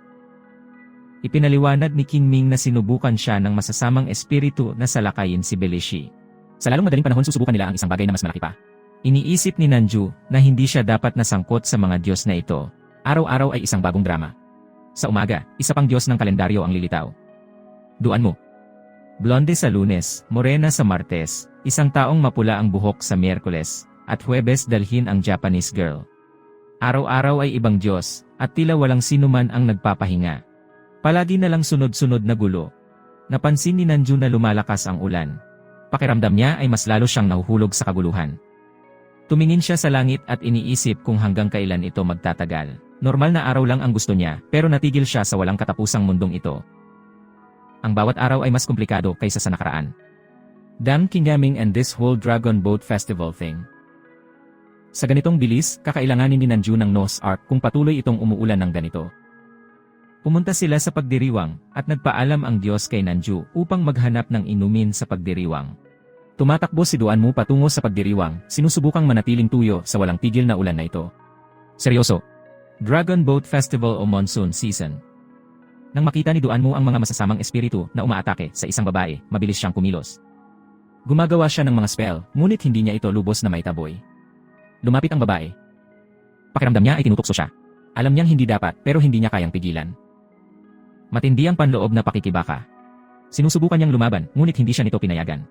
Ipinaliwanag ni King Ming na sinubukan siya ng masasamang espiritu na salakayin si Belishi. Sa lalong madaling panahon susubukan nila ang isang bagay na mas malaki pa. Iniisip ni Nanju na hindi siya dapat nasangkot sa mga Diyos na ito. Araw-araw ay isang bagong drama. Sa umaga, isa pang Diyos ng kalendaryo ang lilitaw. Duan mo. Blonde sa Lunes, morena sa Martes, isang taong mapula ang buhok sa Miyerkules, at Huwebes dalhin ang Japanese girl. Araw-araw ay ibang Diyos, at tila walang sinuman ang nagpapahinga. Palagi na lang sunod-sunod na gulo. Napansin ni Nanju na lumalakas ang ulan. Pakiramdam niya ay mas lalo siyang nahuhulog sa kaguluhan. Tumingin siya sa langit at iniisip kung hanggang kailan ito magtatagal. Normal na araw lang ang gusto niya, pero natigil siya sa walang katapusang mundong ito. Ang bawat araw ay mas komplikado kaysa sa nakaraan. Damn Kingaming and this whole Dragon Boat Festival thing. Sa ganitong bilis, kakailanganin ni Nanju ng Noah's Ark kung patuloy itong umuulan ng ganito. Pumunta sila sa pagdiriwang, at nagpaalam ang Diyos kay Nanju upang maghanap ng inumin sa pagdiriwang. Tumatakbo si Duanmu patungo sa pagdiriwang, sinusubukang manatiling tuyo sa walang tigil na ulan na ito. Seryoso. Dragon Boat Festival o Monsoon Season. Nang makita ni Duanmu ang mga masasamang espiritu na umaatake sa isang babae, mabilis siyang kumilos. Gumagawa siya ng mga spell, ngunit hindi niya ito lubos na maitaboy. Lumapit ang babae. Pakiramdam niya ay tinutukso siya. Alam niyang hindi dapat pero hindi niya kayang pigilan. Matindi ang panloob na pakikibaka. Sinusubukan niyang lumaban ngunit hindi siya nito pinayagan.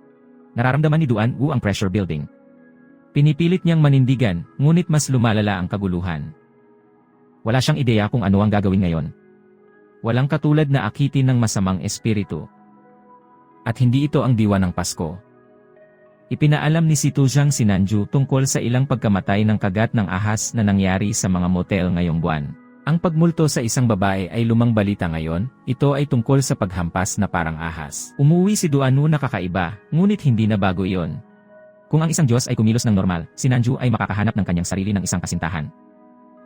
Nararamdaman ni Duan Wu ang pressure building. Pinipilit niyang manindigan ngunit mas lumalala ang kaguluhan. Wala siyang ideya kung ano ang gagawin ngayon. Walang katulad na akitin ng masamang espiritu. At hindi ito ang diwa ng Pasko. Ipinaalam ni si Tuzhang si Nanju tungkol sa ilang pagkamatay ng kagat ng ahas na nangyari sa mga motel ngayong buwan. Ang pagmulto sa isang babae ay lumang balita ngayon, ito ay tungkol sa paghampas na parang ahas. Umuwi si Duanmu na kakaiba, ngunit hindi na bago iyon. Kung ang isang Diyos ay kumilos ng normal, si Nanju ay makakahanap ng kanyang sarili ng isang kasintahan.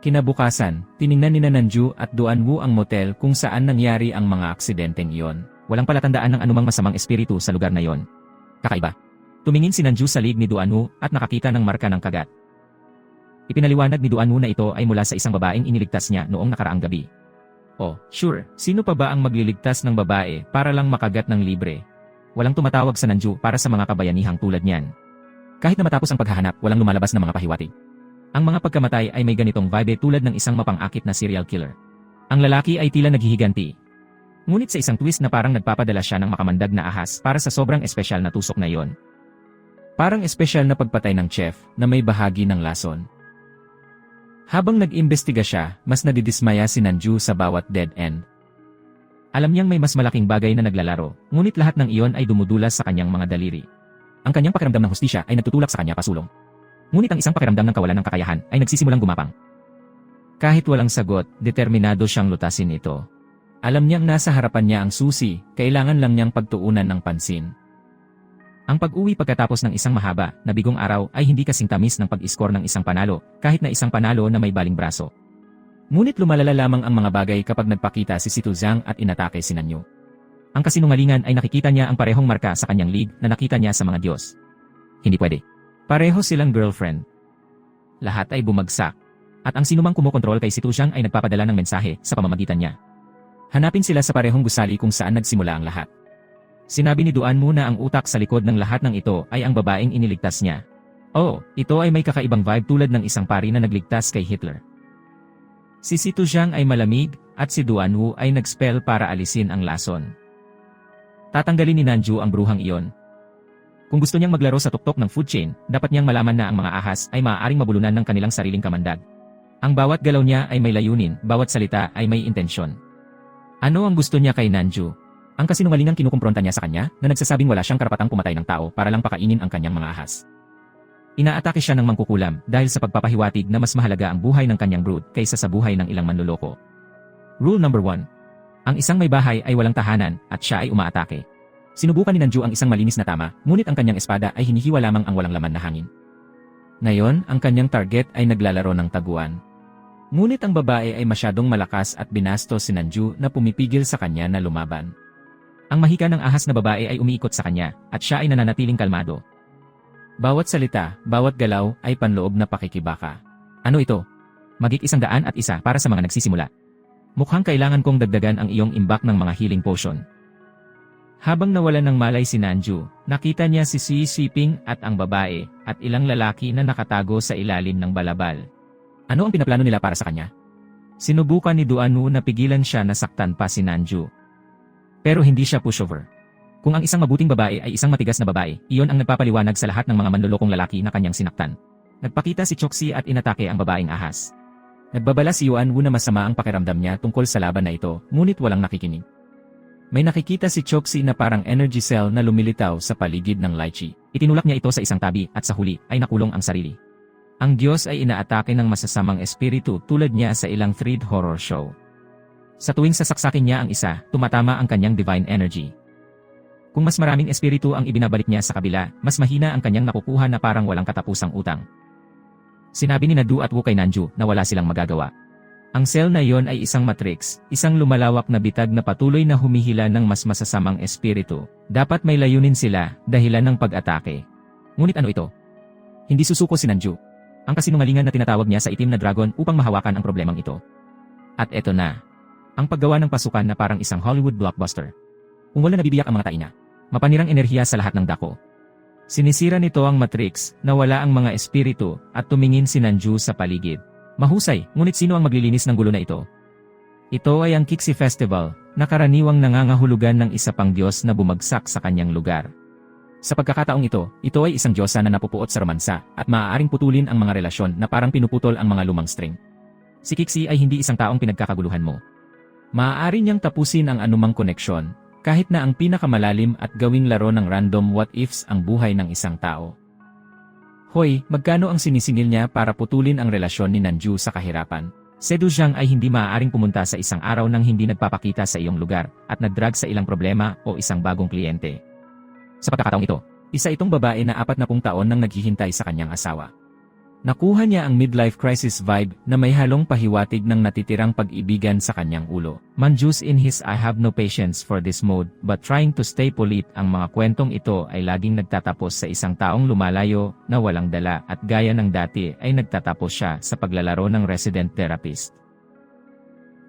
Kinabukasan, tiningnan ni Nanju at Duanmu ang motel kung saan nangyari ang mga aksidenteng iyon. Walang palatandaan ng anumang masamang espiritu sa lugar na iyon. Kakaiba. Tumingin si Nanju sa liig ni Duanmu at nakakita ng marka ng kagat. Ipinaliwanag ni Duanmu na ito ay mula sa isang babaeng iniligtas niya noong nakaraang gabi. Oh, sure, sino pa ba ang magliligtas ng babae para lang makagat ng libre? Walang tumatawag sa Nanju para sa mga kabayanihang tulad niyan. Kahit na matapos ang paghahanap, walang lumalabas na mga pahiwatig. Ang mga pagkamatay ay may ganitong vibe tulad ng isang mapang-akit na serial killer. Ang lalaki ay tila naghihiganti. Ngunit sa isang twist na parang nagpapadala siya ng makamandag na ahas para sa sobrang espesyal na tusok na iyon. Parang espesyal na pagpatay ng chef na may bahagi ng lason. Habang nag-imbestiga siya, mas nadidismaya si Nanju sa bawat dead end. Alam niyang may mas malaking bagay na naglalaro, ngunit lahat ng iyon ay dumudulas sa kanyang mga daliri. Ang kanyang pakiramdam ng hustisya ay nagtutulak sa kanya pasulong. Ngunit ang isang pakiramdam ng kawalan ng kakayahan ay nagsisimulang gumapang. Kahit walang sagot, determinado siyang lutasin ito. Alam niyang nasa harapan niya ang susi, kailangan lang niyang pagtuunan ng pansin. Ang pag-uwi pagkatapos ng isang mahaba na bigong araw ay hindi kasing tamis ng pag-iskor ng isang panalo, kahit na isang panalo na may baling braso. Ngunit lumalala lamang ang mga bagay kapag nagpakita si Tuzhang at inatake si Nanju. Ang kasinungalingan ay nakikita niya ang parehong marka sa kanyang league na nakita niya sa mga Diyos. Hindi pwede. Pareho silang girlfriend. Lahat ay bumagsak. At ang sinumang kumokontrol kay Tuzhang ay nagpapadala ng mensahe sa pamamagitan niya. Hanapin sila sa parehong gusali kung saan nagsimula ang lahat. Sinabi ni Duanmu na ang utak sa likod ng lahat ng ito ay ang babaeng iniligtas niya. Oh, ito ay may kakaibang vibe tulad ng isang pari na nagligtas kay Hitler. Si Tuzhang ay malamig at si Duanmu ay nagspell para alisin ang lason. Tatanggalin ni Nanju ang bruhang iyon. Kung gusto niyang maglaro sa tuktok ng food chain, dapat niyang malaman na ang mga ahas ay maaaring mabulunan ng kanilang sariling kamandag. Ang bawat galaw niya ay may layunin, bawat salita ay may intensyon. Ano ang gusto niya kay Nanju? Ang kasinungalingang kinukumpronta niya sa kanya na nagsasabing wala siyang karapatang pumatay ng tao para lang pakainin ang kanyang mga ahas. Inaatake siya ng mangkukulam dahil sa pagpapahiwatig na mas mahalaga ang buhay ng kanyang brood kaysa sa buhay ng ilang manloloko. Rule number 1. Ang isang may bahay ay walang tahanan at siya ay umaatake. Sinubukan ni Nanju ang isang malinis na tama, ngunit ang kanyang espada ay hinihiwa lamang ang walang laman na hangin. Ngayon, ang kanyang target ay naglalaro ng taguan. Ngunit ang babae ay masyadong malakas at binastos si Nanju na pumipigil sa kanya na lumaban. Ang mahika ng ahas na babae ay umiikot sa kanya at siya ay nananatiling kalmado. Bawat salita, bawat galaw ay panloob na pakikibaka. Ano ito? Magik 101 para sa mga nagsisimula. Mukhang kailangan kong dagdagan ang iyong imbak ng mga healing potion. Habang nawalan ng malay si Nanju, nakita niya si Xi Shiping at ang babae at ilang lalaki na nakatago sa ilalim ng balabal. Ano ang pinaplano nila para sa kanya? Sinubukan ni Duanu na pigilan siya na saktan pa si Nanju. Pero hindi siya pushover. Kung ang isang mabuting babae ay isang matigas na babae, iyon ang nagpapaliwanag sa lahat ng mga manlolokong lalaki na kanyang sinaktan. Nagpakita si Choxi at inatake ang babaeng ahas. Nagbabala si Yuan Wu na masama ang pakiramdam niya tungkol sa laban na ito, ngunit walang nakikinig. May nakikita si Choxi na parang energy cell na lumilitaw sa paligid ng lychee. Itinulak niya ito sa isang tabi at sa huli ay nakulong ang sarili. Ang Diyos ay inaatake ng masasamang espiritu tulad niya sa ilang thread horror show. Sa tuwing sasaksakin niya ang isa, tumatama ang kanyang divine energy. Kung mas maraming espiritu ang ibinabalik niya sa kabila, mas mahina ang kanyang nakukuha na parang walang katapusang utang. Sinabi ni Nadu at Wu kay Nanju na wala silang magagawa. Ang cell na iyon ay isang matrix, isang lumalawak na bitag na patuloy na humihila ng mas masasamang espiritu. Dapat may layunin sila, dahilan ng pag-atake. Ngunit ano ito? Hindi susuko si Nanju. Ang kasinungalingan na tinatawag niya sa itim na dragon upang mahawakan ang problemang ito. At eto na. Ang paggawa ng pasukan na parang isang Hollywood blockbuster. Umulan na bibiyak ang mga taina. Mapanirang enerhiya sa lahat ng dako. Sinisira nito ang matrix, nawala ang mga espiritu, at tumingin si Nanju sa paligid. Mahusay, ngunit sino ang maglilinis ng gulo na ito? Ito ay ang Kixi Festival, na karaniwang nangangahulugan ng isa pang Diyos na bumagsak sa kanyang lugar. Sa pagkakataong ito ay isang Diyosa na napupuot sa romansa, at maaaring putulin ang mga relasyon na parang pinuputol ang mga lumang string. Si Kixi ay hindi isang taong pinagkakaguluhan mo. Maaari niyang tapusin ang anumang koneksyon, kahit na ang pinakamalalim at gawing laro ng random what-ifs ang buhay ng isang tao. Hoy, magkano ang sinisingil niya para putulin ang relasyon ni Nanju sa kahirapan? Sedu Zhang ay hindi maaaring pumunta sa isang araw nang hindi nagpapakita sa iyong lugar at nagdrag sa ilang problema o isang bagong kliyente. Sa pagkakataong ito, isa itong babae na 40 taon nang naghihintay sa kanyang asawa. Nakuha niya ang midlife crisis vibe na may halong pahiwatig ng natitirang pag-ibigan sa kanyang ulo. Manjus in his I have no patience for this mode but trying to stay polite. Ang mga kwentong ito ay laging nagtatapos sa isang taong lumalayo na walang dala at gaya ng dati ay nagtatapos siya sa paglalaro ng resident therapist.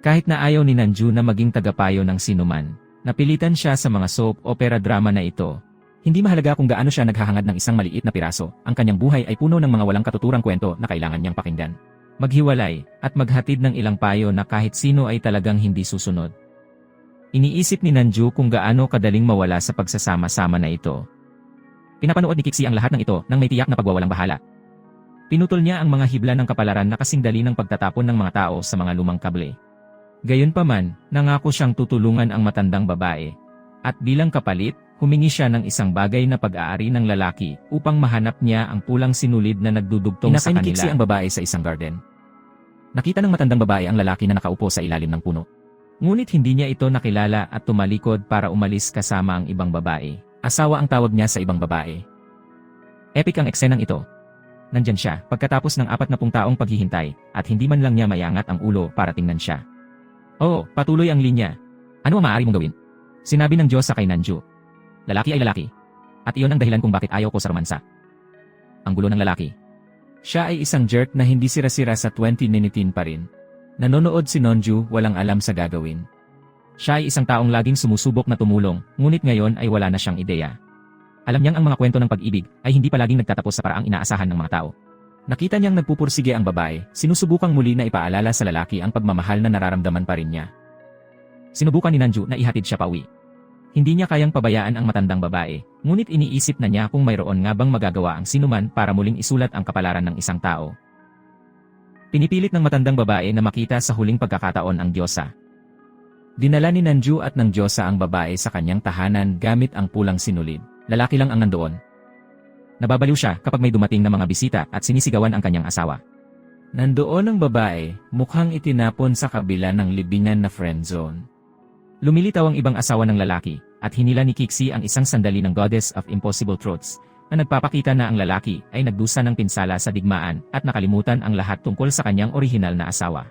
Kahit na ayaw ni Nanju na maging tagapayo ng sinuman, napilitan siya sa mga soap opera drama na ito. Hindi mahalaga kung gaano siya naghahangad ng isang maliit na piraso, ang kanyang buhay ay puno ng mga walang katuturang kwento na kailangan niyang pakinggan. Maghiwalay, at maghatid ng ilang payo na kahit sino ay talagang hindi susunod. Iniisip ni Nanju kung gaano kadaling mawala sa pagsasama-sama na ito. Pinapanood ni Kixi ang lahat ng ito nang may tiyak na pagwawalang bahala. Pinutol niya ang mga hibla ng kapalaran na kasing dali ng pagtatapon ng mga tao sa mga lumang kable. Gayunpaman, nangako siyang tutulungan ang matandang babae. At bilang kapalit, humingi siya ng isang bagay na pag-aari ng lalaki upang mahanap niya ang pulang sinulid na nagdudugtong sa kanila. Inakay ni Kixi ang babae sa isang garden. Nakita ng matandang babae ang lalaki na nakaupo sa ilalim ng puno. Ngunit hindi niya ito nakilala at tumalikod para umalis kasama ang ibang babae. Asawa ang tawag niya sa ibang babae. Epic ang eksenang ito. Nandyan siya pagkatapos ng 40 taong paghihintay at hindi man lang niya mayangat ang ulo para tingnan siya. Oo, patuloy ang linya. Ano ang maaari mong gawin? Sinabi ng Diyos sa kay Nanju. Lalaki ay lalaki. At iyon ang dahilan kung bakit ayaw ko sa romansa. Ang gulo ng lalaki. Siya ay isang jerk na hindi sira-sira sa 2019 pa rin. Nanonood si Nanju walang alam sa gagawin. Siya ay isang taong laging sumusubok na tumulong, ngunit ngayon ay wala na siyang ideya. Alam niyang ang mga kwento ng pag-ibig ay hindi palaging nagtatapos sa paraang inaasahan ng mga tao. Nakita niyang nagpupursige ang babae, sinusubukang muli na ipaalala sa lalaki ang pagmamahal na nararamdaman pa rin niya. Sinubukan ni Nanju na ihatid siya pauwi. Hindi niya kayang pabayaan ang matandang babae, ngunit iniisip na niya kung mayroon nga bang magagawa ang sinuman para muling isulat ang kapalaran ng isang tao. Pinipilit ng matandang babae na makita sa huling pagkakataon ang Diyosa. Dinala ni Nanju at ng Diyosa ang babae sa kanyang tahanan gamit ang pulang sinulid. Lalaki lang ang nandoon. Nababaliw siya kapag may dumating na mga bisita at sinisigawan ang kanyang asawa. Nandoon ang babae, mukhang itinapon sa kabila ng libingan na friend zone. Lumilitaw ang ibang asawa ng lalaki, at hinila ni Kixie ang isang sandali ng Goddess of Impossible Truths, na nagpapakita na ang lalaki ay nagdusa ng pinsala sa digmaan at nakalimutan ang lahat tungkol sa kanyang orihinal na asawa.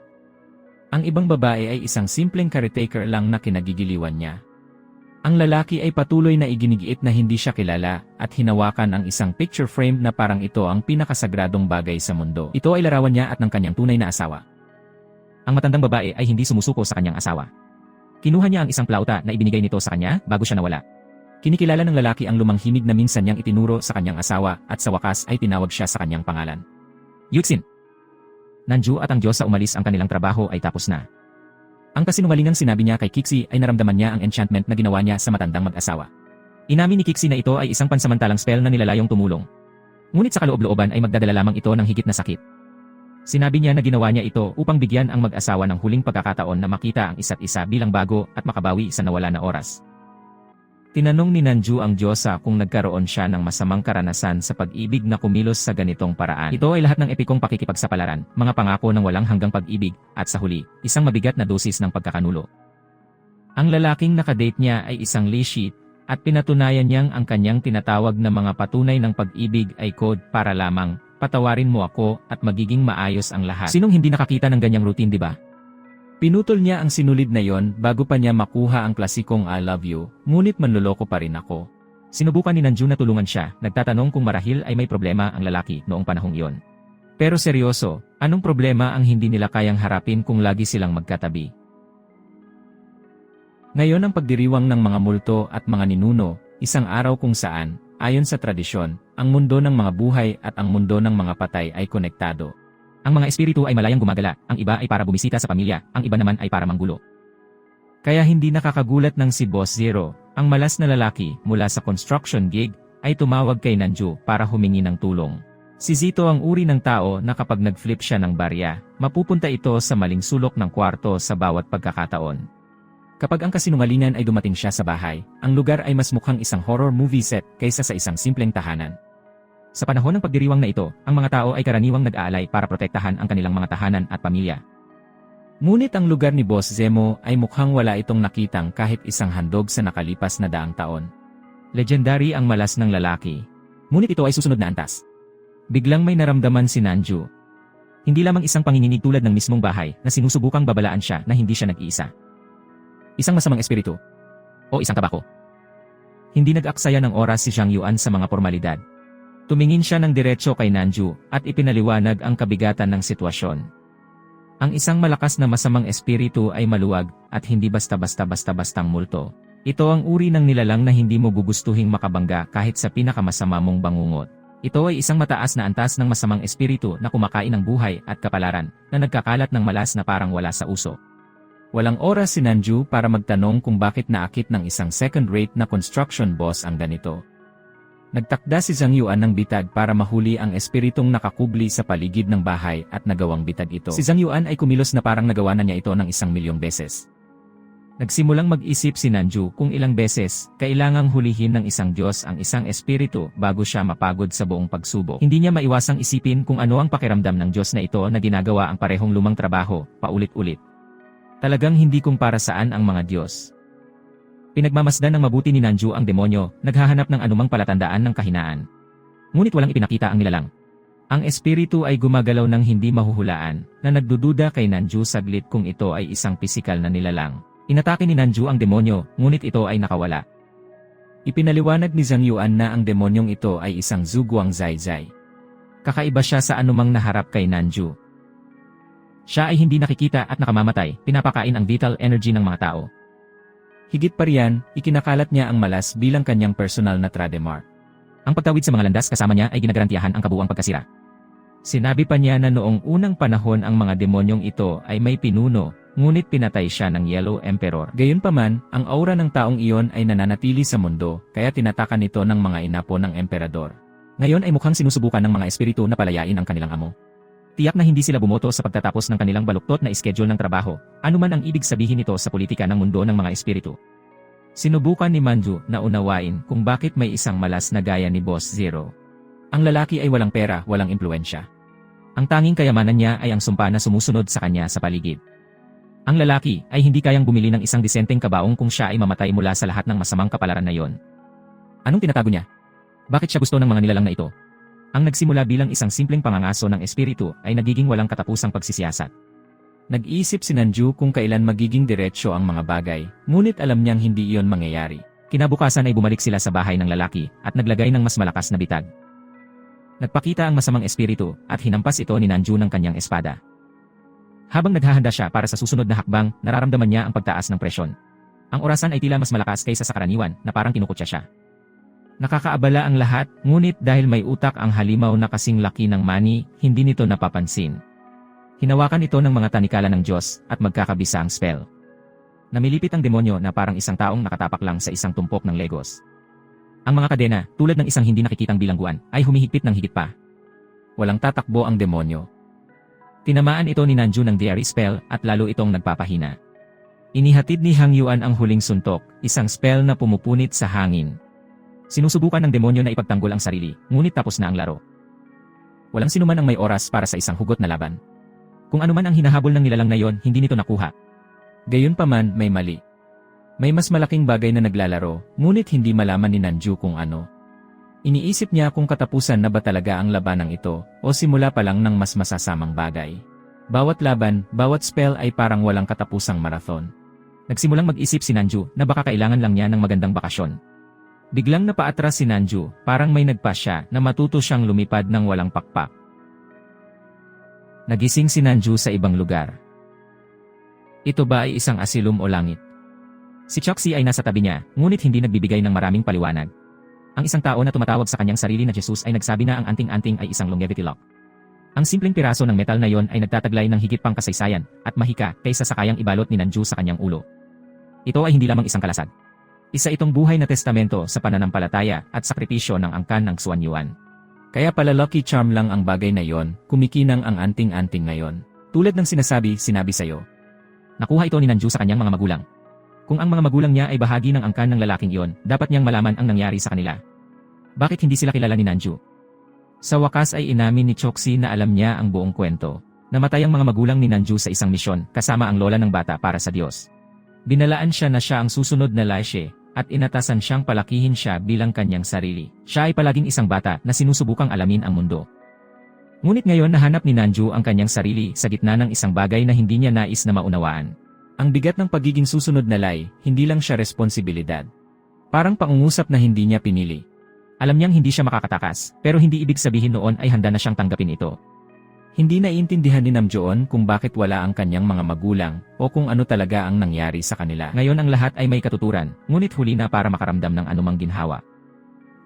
Ang ibang babae ay isang simpleng caretaker lang na kinagigiliwan niya. Ang lalaki ay patuloy na iginigiit na hindi siya kilala at hinawakan ang isang picture frame na parang ito ang pinakasagradong bagay sa mundo. Ito ay larawan niya at ng kanyang tunay na asawa. Ang matandang babae ay hindi sumusuko sa kanyang asawa. Kinuha niya ang isang plauta na ibinigay nito sa kanya bago siya nawala. Kinikilala ng lalaki ang lumang himig na minsan niyang itinuro sa kanyang asawa at sa wakas ay tinawag siya sa kanyang pangalan. Yuxin. Nanju at ang Diyos sa umalis ang kanilang trabaho ay tapos na. Ang kasinungalingang sinabi niya kay Kixie ay naramdaman niya ang enchantment na ginawa niya sa matandang mag-asawa. Inamin ni Kixie na ito ay isang pansamantalang spell na nilalayong tumulong. Ngunit sa kaloob-looban ay magdadala lamang ito ng higit na sakit. Sinabi niya na ginawa niya ito upang bigyan ang mag-asawa ng huling pagkakataon na makita ang isa't isa bilang bago at makabawi sa nawala na oras. Tinanong ni Nanju ang Diyosa kung nagkaroon siya ng masamang karanasan sa pag-ibig na kumilos sa ganitong paraan. Ito ay lahat ng epikong pakikipagsapalaran, mga pangako ng walang hanggang pag-ibig, at sa huli, isang mabigat na dosis ng pagkakanulo. Ang lalaking nakadate niya ay isang leashit, at pinatunayan niyang ang kanyang tinatawag na mga patunay ng pag-ibig ay code para lamang, patawarin mo ako at magiging maayos ang lahat. Sinong hindi nakakita ng ganyang routine, di ba? Pinutol niya ang sinulid na yon bago pa niya makuha ang klasikong I love you, ngunit manloloko pa rin ako. Sinubukan ni Nanju na tulungan siya, nagtatanong kung marahil ay may problema ang lalaki noong panahong iyon. Pero seryoso, anong problema ang hindi nila kayang harapin kung lagi silang magkatabi? Ngayon ang pagdiriwang ng mga multo at mga ninuno, isang araw kung saan, ayon sa tradisyon, ang mundo ng mga buhay at ang mundo ng mga patay ay konektado. Ang mga espiritu ay malayang gumagala, ang iba ay para bumisita sa pamilya, ang iba naman ay para manggulo. Kaya hindi nakakagulat ng si Boss Zero, ang malas na lalaki mula sa construction gig, ay tumawag kay Nanju para humingi ng tulong. Si Zito ang uri ng tao na kapag nag-flip siya ng barya, mapupunta ito sa maling sulok ng kwarto sa bawat pagkakataon. Kapag ang kasinungalingan ay dumating siya sa bahay, ang lugar ay mas mukhang isang horror movie set kaysa sa isang simpleng tahanan. Sa panahon ng pagdiriwang na ito, ang mga tao ay karaniwang nag-aalay para protektahan ang kanilang mga tahanan at pamilya. Ngunit ang lugar ni Boss Zemo ay mukhang wala itong nakitang kahit isang handog sa nakalipas na daang taon. Legendary ang malas ng lalaki. Ngunit ito ay susunod na antas. Biglang may naramdaman si Nanju. Hindi lamang isang panginginig tulad ng mismong bahay na sinusubukang babalaan siya na hindi siya nag-iisa. Isang masamang espiritu. O isang tabako. Hindi nag-aksaya ng oras si Zhang Yuan sa mga formalidad. Tumingin siya ng diretso kay Nanju at ipinaliwanag ang kabigatan ng sitwasyon. Ang isang malakas na masamang espiritu ay maluwag at hindi basta-bastang multo. Ito ang uri ng nilalang na hindi mo gugustuhing makabangga kahit sa pinakamasama mong bangungot. Ito ay isang mataas na antas ng masamang espiritu na kumakain ng buhay at kapalaran na nagkakalat ng malas na parang wala sa uso. Walang oras si Nanju para magtanong kung bakit naakit ng isang second-rate na construction boss ang ganito. Nagtakda si Zhang Yuan ng bitag para mahuli ang espiritong nakakubli sa paligid ng bahay at nagawang bitag ito. Si Zhang Yuan ay kumilos na parang nagawa na niya ito ng 1,000,000 beses. Nagsimulang mag-isip si Nanju kung ilang beses kailangang hulihin ng isang Diyos ang isang espiritu bago siya mapagod sa buong pagsubok. Hindi niya maiwasang isipin kung ano ang pakiramdam ng Diyos na ito na ginagawa ang parehong lumang trabaho, paulit-ulit. Talagang hindi kung para saan ang mga Diyos. Pinagmamasdan ng mabuti ni Nanju ang demonyo, naghahanap ng anumang palatandaan ng kahinaan. Ngunit walang ipinakita ang nilalang. Ang espiritu ay gumagalaw ng hindi mahuhulaan, na nagdududa kay Nanju saglit kung ito ay isang pisikal na nilalang. Inatake ni Nanju ang demonyo, ngunit ito ay nakawala. Ipinaliwanag ni Zhang Yuan na ang demonyong ito ay isang Zhuguang Zaizai. Kakaiba siya sa anumang naharap kay Nanju. Siya ay hindi nakikita at nakamamatay, pinapakain ang vital energy ng mga tao. Higit pa riyan, ikinakalat niya ang malas bilang kanyang personal na trademark. Ang pagtawid sa mga landas kasama niya ay ginagarantiyahan ang kabuuang pagkasira. Sinabi pa niya na noong unang panahon ang mga demonyong ito ay may pinuno, ngunit pinatay siya ng Yellow Emperor. Gayunpaman, ang aura ng taong iyon ay nananatili sa mundo, kaya tinatakan ito ng mga inapo ng emperador. Ngayon ay mukhang sinusubukan ng mga espiritu na palayain ang kanilang amo. Tiyak na hindi sila bumoto sa pagtatapos ng kanilang baluktot na schedule ng trabaho, anuman ang ibig sabihin nito sa politika ng mundo ng mga espiritu. Sinubukan ni Manju na unawain kung bakit may isang malas na gaya ni Boss Zero. Ang lalaki ay walang pera, walang impluensya. Ang tanging kayamanan niya ay ang sumpa na sumusunod sa kanya sa paligid. Ang lalaki ay hindi kayang bumili ng isang disenteng kabaong kung siya ay mamatay mula sa lahat ng masamang kapalaran na iyon. Anong tinatago niya? Bakit siya gusto ng mga nilalang na ito? Ang nagsimula bilang isang simpleng pangangaso ng espiritu ay nagiging walang katapusang pagsisiyasat. Nag-iisip si Nanju kung kailan magiging diretsyo ang mga bagay, ngunit alam niyang hindi iyon mangyayari. Kinabukasan ay bumalik sila sa bahay ng lalaki at naglagay ng mas malakas na bitag. Nagpakita ang masamang espiritu at hinampas ito ni Nanju ng kanyang espada. Habang naghahanda siya para sa susunod na hakbang, nararamdaman niya ang pagtaas ng presyon. Ang orasan ay tila mas malakas kaysa sa karaniwan na parang kinukutya siya. Nakakaabala ang lahat, ngunit dahil may utak ang halimaw na kasing laki ng mani, hindi nito napapansin. Hinawakan ito ng mga tanikala ng Diyos at magkakabisa ang spell. Namilipit ang demonyo na parang isang taong nakatapak lang sa isang tumpok ng legos. Ang mga kadena, tulad ng isang hindi nakikitang bilangguan, ay humihigpit ng higit pa. Walang tatakbo ang demonyo. Tinamaan ito ni Nanju ng diary spell at lalo itong nagpapahina. Inihatid ni Hang Yuan ang huling suntok, isang spell na pumupunit sa hangin. Sinusubukan ng demonyo na ipagtanggol ang sarili, ngunit tapos na ang laro. Walang sinuman ang may oras para sa isang hugot na laban. Kung anuman ang hinahabol ng nilalang na yon, hindi nito nakuha. Gayunpaman, may mali. May mas malaking bagay na naglalaro, ngunit hindi malaman ni Nanju kung ano. Iniisip niya kung katapusan na ba talaga ang labanang ito, o simula pa lang ng mas masasamang bagay. Bawat laban, bawat spell ay parang walang katapusang marathon. Nagsimulang mag-isip si Nanju na baka kailangan lang niya ng magandang bakasyon. Biglang napaatras si Nanju, parang may nagpasya na matuto siyang lumipad ng walang pakpak. Nagising si Nanju sa ibang lugar. Ito ba ay isang asilum o langit? Si Choxi ay nasa tabi niya, ngunit hindi nagbibigay ng maraming paliwanag. Ang isang tao na tumatawag sa kanyang sarili na Jesus ay nagsabi na ang anting-anting ay isang longevity lock. Ang simpleng piraso ng metal na yon ay nagtataglay ng higit pang kasaysayan at mahika kaysa sa kayang ibalot ni Nanju sa kanyang ulo. Ito ay hindi lamang isang kalasag. Isa itong buhay na testamento sa pananampalataya at sakripisyo ng angkan ng Xuan Yuan. Kaya pala lucky charm lang ang bagay na yon, kumikinang ang anting-anting ngayon. Tulad ng sinabi sa'yo. Nakuha ito ni Nanju sa kanyang mga magulang. Kung ang mga magulang niya ay bahagi ng angkan ng lalaking iyon, dapat niyang malaman ang nangyari sa kanila. Bakit hindi sila kilala ni Nanju? Sa wakas ay inamin ni Choxi na alam niya ang buong kwento. Namatay ang mga magulang ni Nanju sa isang misyon, kasama ang lola ng bata para sa Diyos. Binalaan siya na siya ang susunod na Laishe, at inatasan siyang palakihin siya bilang kanyang sarili. Siya ay palaging isang bata na sinusubukang alamin ang mundo. Ngunit ngayon nahanap ni Nanju ang kanyang sarili sa gitna ng isang bagay na hindi niya nais na maunawaan. Ang bigat ng pagiging susunod na Lai, hindi lang siya responsibilidad. Parang pangungusap na hindi niya pinili. Alam niyang hindi siya makakatakas, pero hindi ibig sabihin noon ay handa na siyang tanggapin ito. Hindi naiintindihan ni Namjoon kung bakit wala ang kanyang mga magulang o kung ano talaga ang nangyari sa kanila. Ngayon ang lahat ay may katuturan, ngunit huli na para makaramdam ng anumang ginhawa.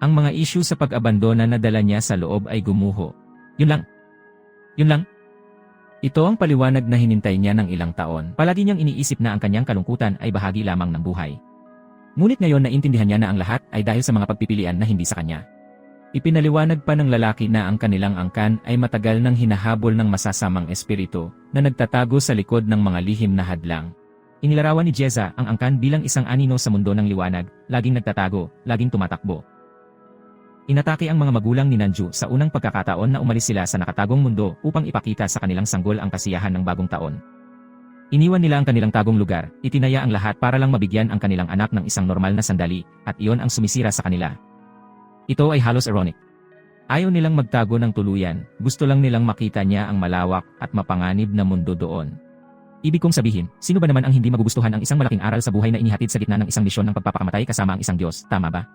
Ang mga issue sa pag-abandona na dala niya sa loob ay gumuho. Yun lang. Yun lang. Ito ang paliwanag na hinintay niya ng ilang taon. Palagi niyang iniisip na ang kanyang kalungkutan ay bahagi lamang ng buhay. Ngunit ngayon naintindihan niya na ang lahat ay dahil sa mga pagpipilian na hindi sa kanya. Ipinaliwanag pa ng lalaki na ang kanilang angkan ay matagal nang hinahabol ng masasamang espiritu na nagtatago sa likod ng mga lihim na hadlang. Inilarawan ni Jeza ang angkan bilang isang anino sa mundo ng liwanag, laging nagtatago, laging tumatakbo. Inatake ang mga magulang ni Nanju sa unang pagkakataon na umalis sila sa nakatagong mundo upang ipakita sa kanilang sanggol ang kasiyahan ng bagong taon. Iniwan nila ang kanilang tagong lugar, itinaya ang lahat para lang mabigyan ang kanilang anak ng isang normal na sandali, at iyon ang sumisira sa kanila. Ito ay halos ironic. Ayaw nilang magtago ng tuluyan, gusto lang nilang makita niya ang malawak at mapanganib na mundo doon. Ibig kong sabihin, sino ba naman ang hindi magugustuhan ang isang malaking aral sa buhay na inihatid sa gitna ng isang misyon ng pagpapakamatay kasama ang isang Diyos, tama ba?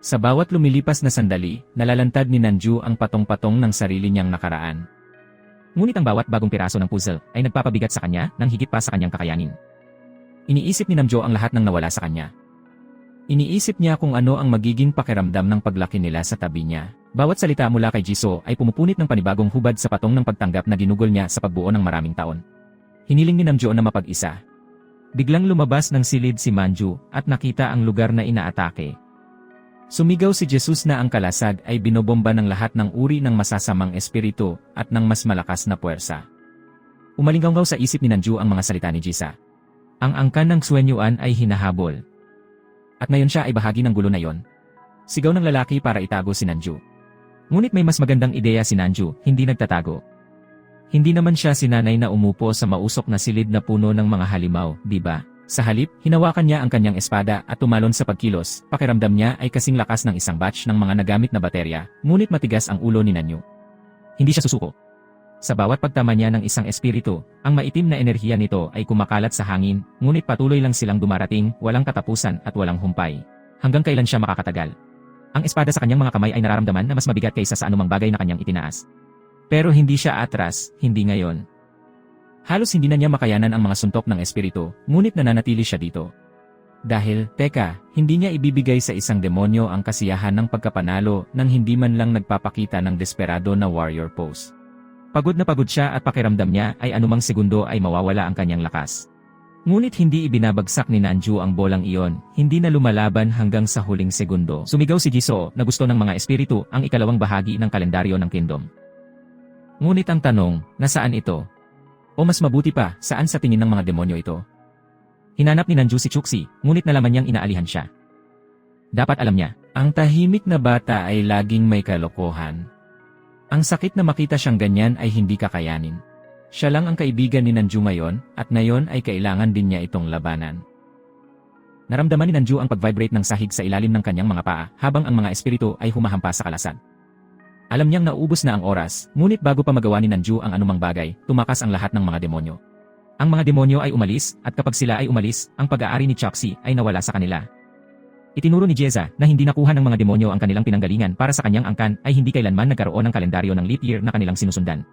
Sa bawat lumilipas na sandali, nalalantad ni Nanju ang patong-patong ng sarili niyang nakaraan. Ngunit ang bawat bagong piraso ng puzzle ay nagpapabigat sa kanya nang higit pa sa kanyang kakayanin. Iniisip ni Namjo ang lahat ng nawala sa kanya. Iniisip niya kung ano ang magiging pakiramdam ng paglaki nila sa tabi niya. Bawat salita mula kay Jisoo ay pumupunit ng panibagong hubad sa patong ng pagtanggap na ginugol niya sa pagbuo ng maraming taon. Hiniling ni Namjo na mapag-isa. Biglang lumabas ng silid si Manju at nakita ang lugar na inaatake. Sumigaw si Jesus na ang kalasag ay binobomba ng lahat ng uri ng masasamang espiritu at ng mas malakas na puwersa. Umalinggaw sa isip ni Nanju ang mga salita ni Jisa. Ang angkan ng Xuan Yuan ay hinahabol. At ngayon siya ay bahagi ng gulo na yon. Sigaw ng lalaki para itago si Nanju. Ngunit may mas magandang ideya si Nanju, hindi nagtatago. Hindi naman siya sinanay na umupo sa mausok na silid na puno ng mga halimaw, di ba? Sa halip, hinawakan niya ang kanyang espada at tumalon sa pagkilos. Pakiramdam niya ay kasing lakas ng isang batch ng mga nagamit na baterya, ngunit matigas ang ulo ni Nanju. Hindi siya susuko. Sa bawat pagtama niya ng isang espiritu, ang maitim na enerhiya nito ay kumakalat sa hangin, ngunit patuloy lang silang dumarating, walang katapusan at walang humpay. Hanggang kailan siya makakatagal? Ang espada sa kanyang mga kamay ay nararamdaman na mas mabigat kaysa sa anumang bagay na kanyang itinaas. Pero hindi siya atras, hindi ngayon. Halos hindi na niya makayanan ang mga suntok ng espiritu, ngunit nananatili siya dito. Dahil, teka, hindi niya ibibigay sa isang demonyo ang kasiyahan ng pagkapanalo nang hindi man lang nagpapakita ng desperado na warrior pose. Pagod na pagod siya at pakiramdam niya ay anumang segundo ay mawawala ang kanyang lakas. Ngunit hindi ibinabagsak ni Nanju ang bolang iyon, hindi na lumalaban hanggang sa huling segundo. Sumigaw si Jisoo na gusto ng mga espiritu ang ikalawang bahagi ng kalendaryo ng kingdom. Ngunit ang tanong, nasaan ito? O mas mabuti pa, saan sa tingin ng mga demonyo ito? Hinanap ni Nanju si Chuxi, ngunit nalaman niyang inaalihan siya. Dapat alam niya, ang tahimik na bata ay laging may kalokohan. Ang sakit na makita siyang ganyan ay hindi kakayanin. Siya lang ang kaibigan ni Nanju ngayon, at ngayon ay kailangan din niya itong labanan. Naramdaman ni Nanju ang pag-vibrate ng sahig sa ilalim ng kanyang mga paa, habang ang mga espiritu ay humahampas sa kalasan. Alam niyang naubos na ang oras, ngunit bago pa magawa ni Nanju ang anumang bagay, tumakas ang lahat ng mga demonyo. Ang mga demonyo ay umalis, at kapag sila ay umalis, ang pag-aari ni Chuxi ay nawala sa kanila. Itinuro ni Jeza na hindi nakuha ng mga demonyo ang kanilang pinanggalingan para sa kanyang angkan ay hindi kailanman nagkaroon ng kalendaryo ng leap year na kanilang sinusundan.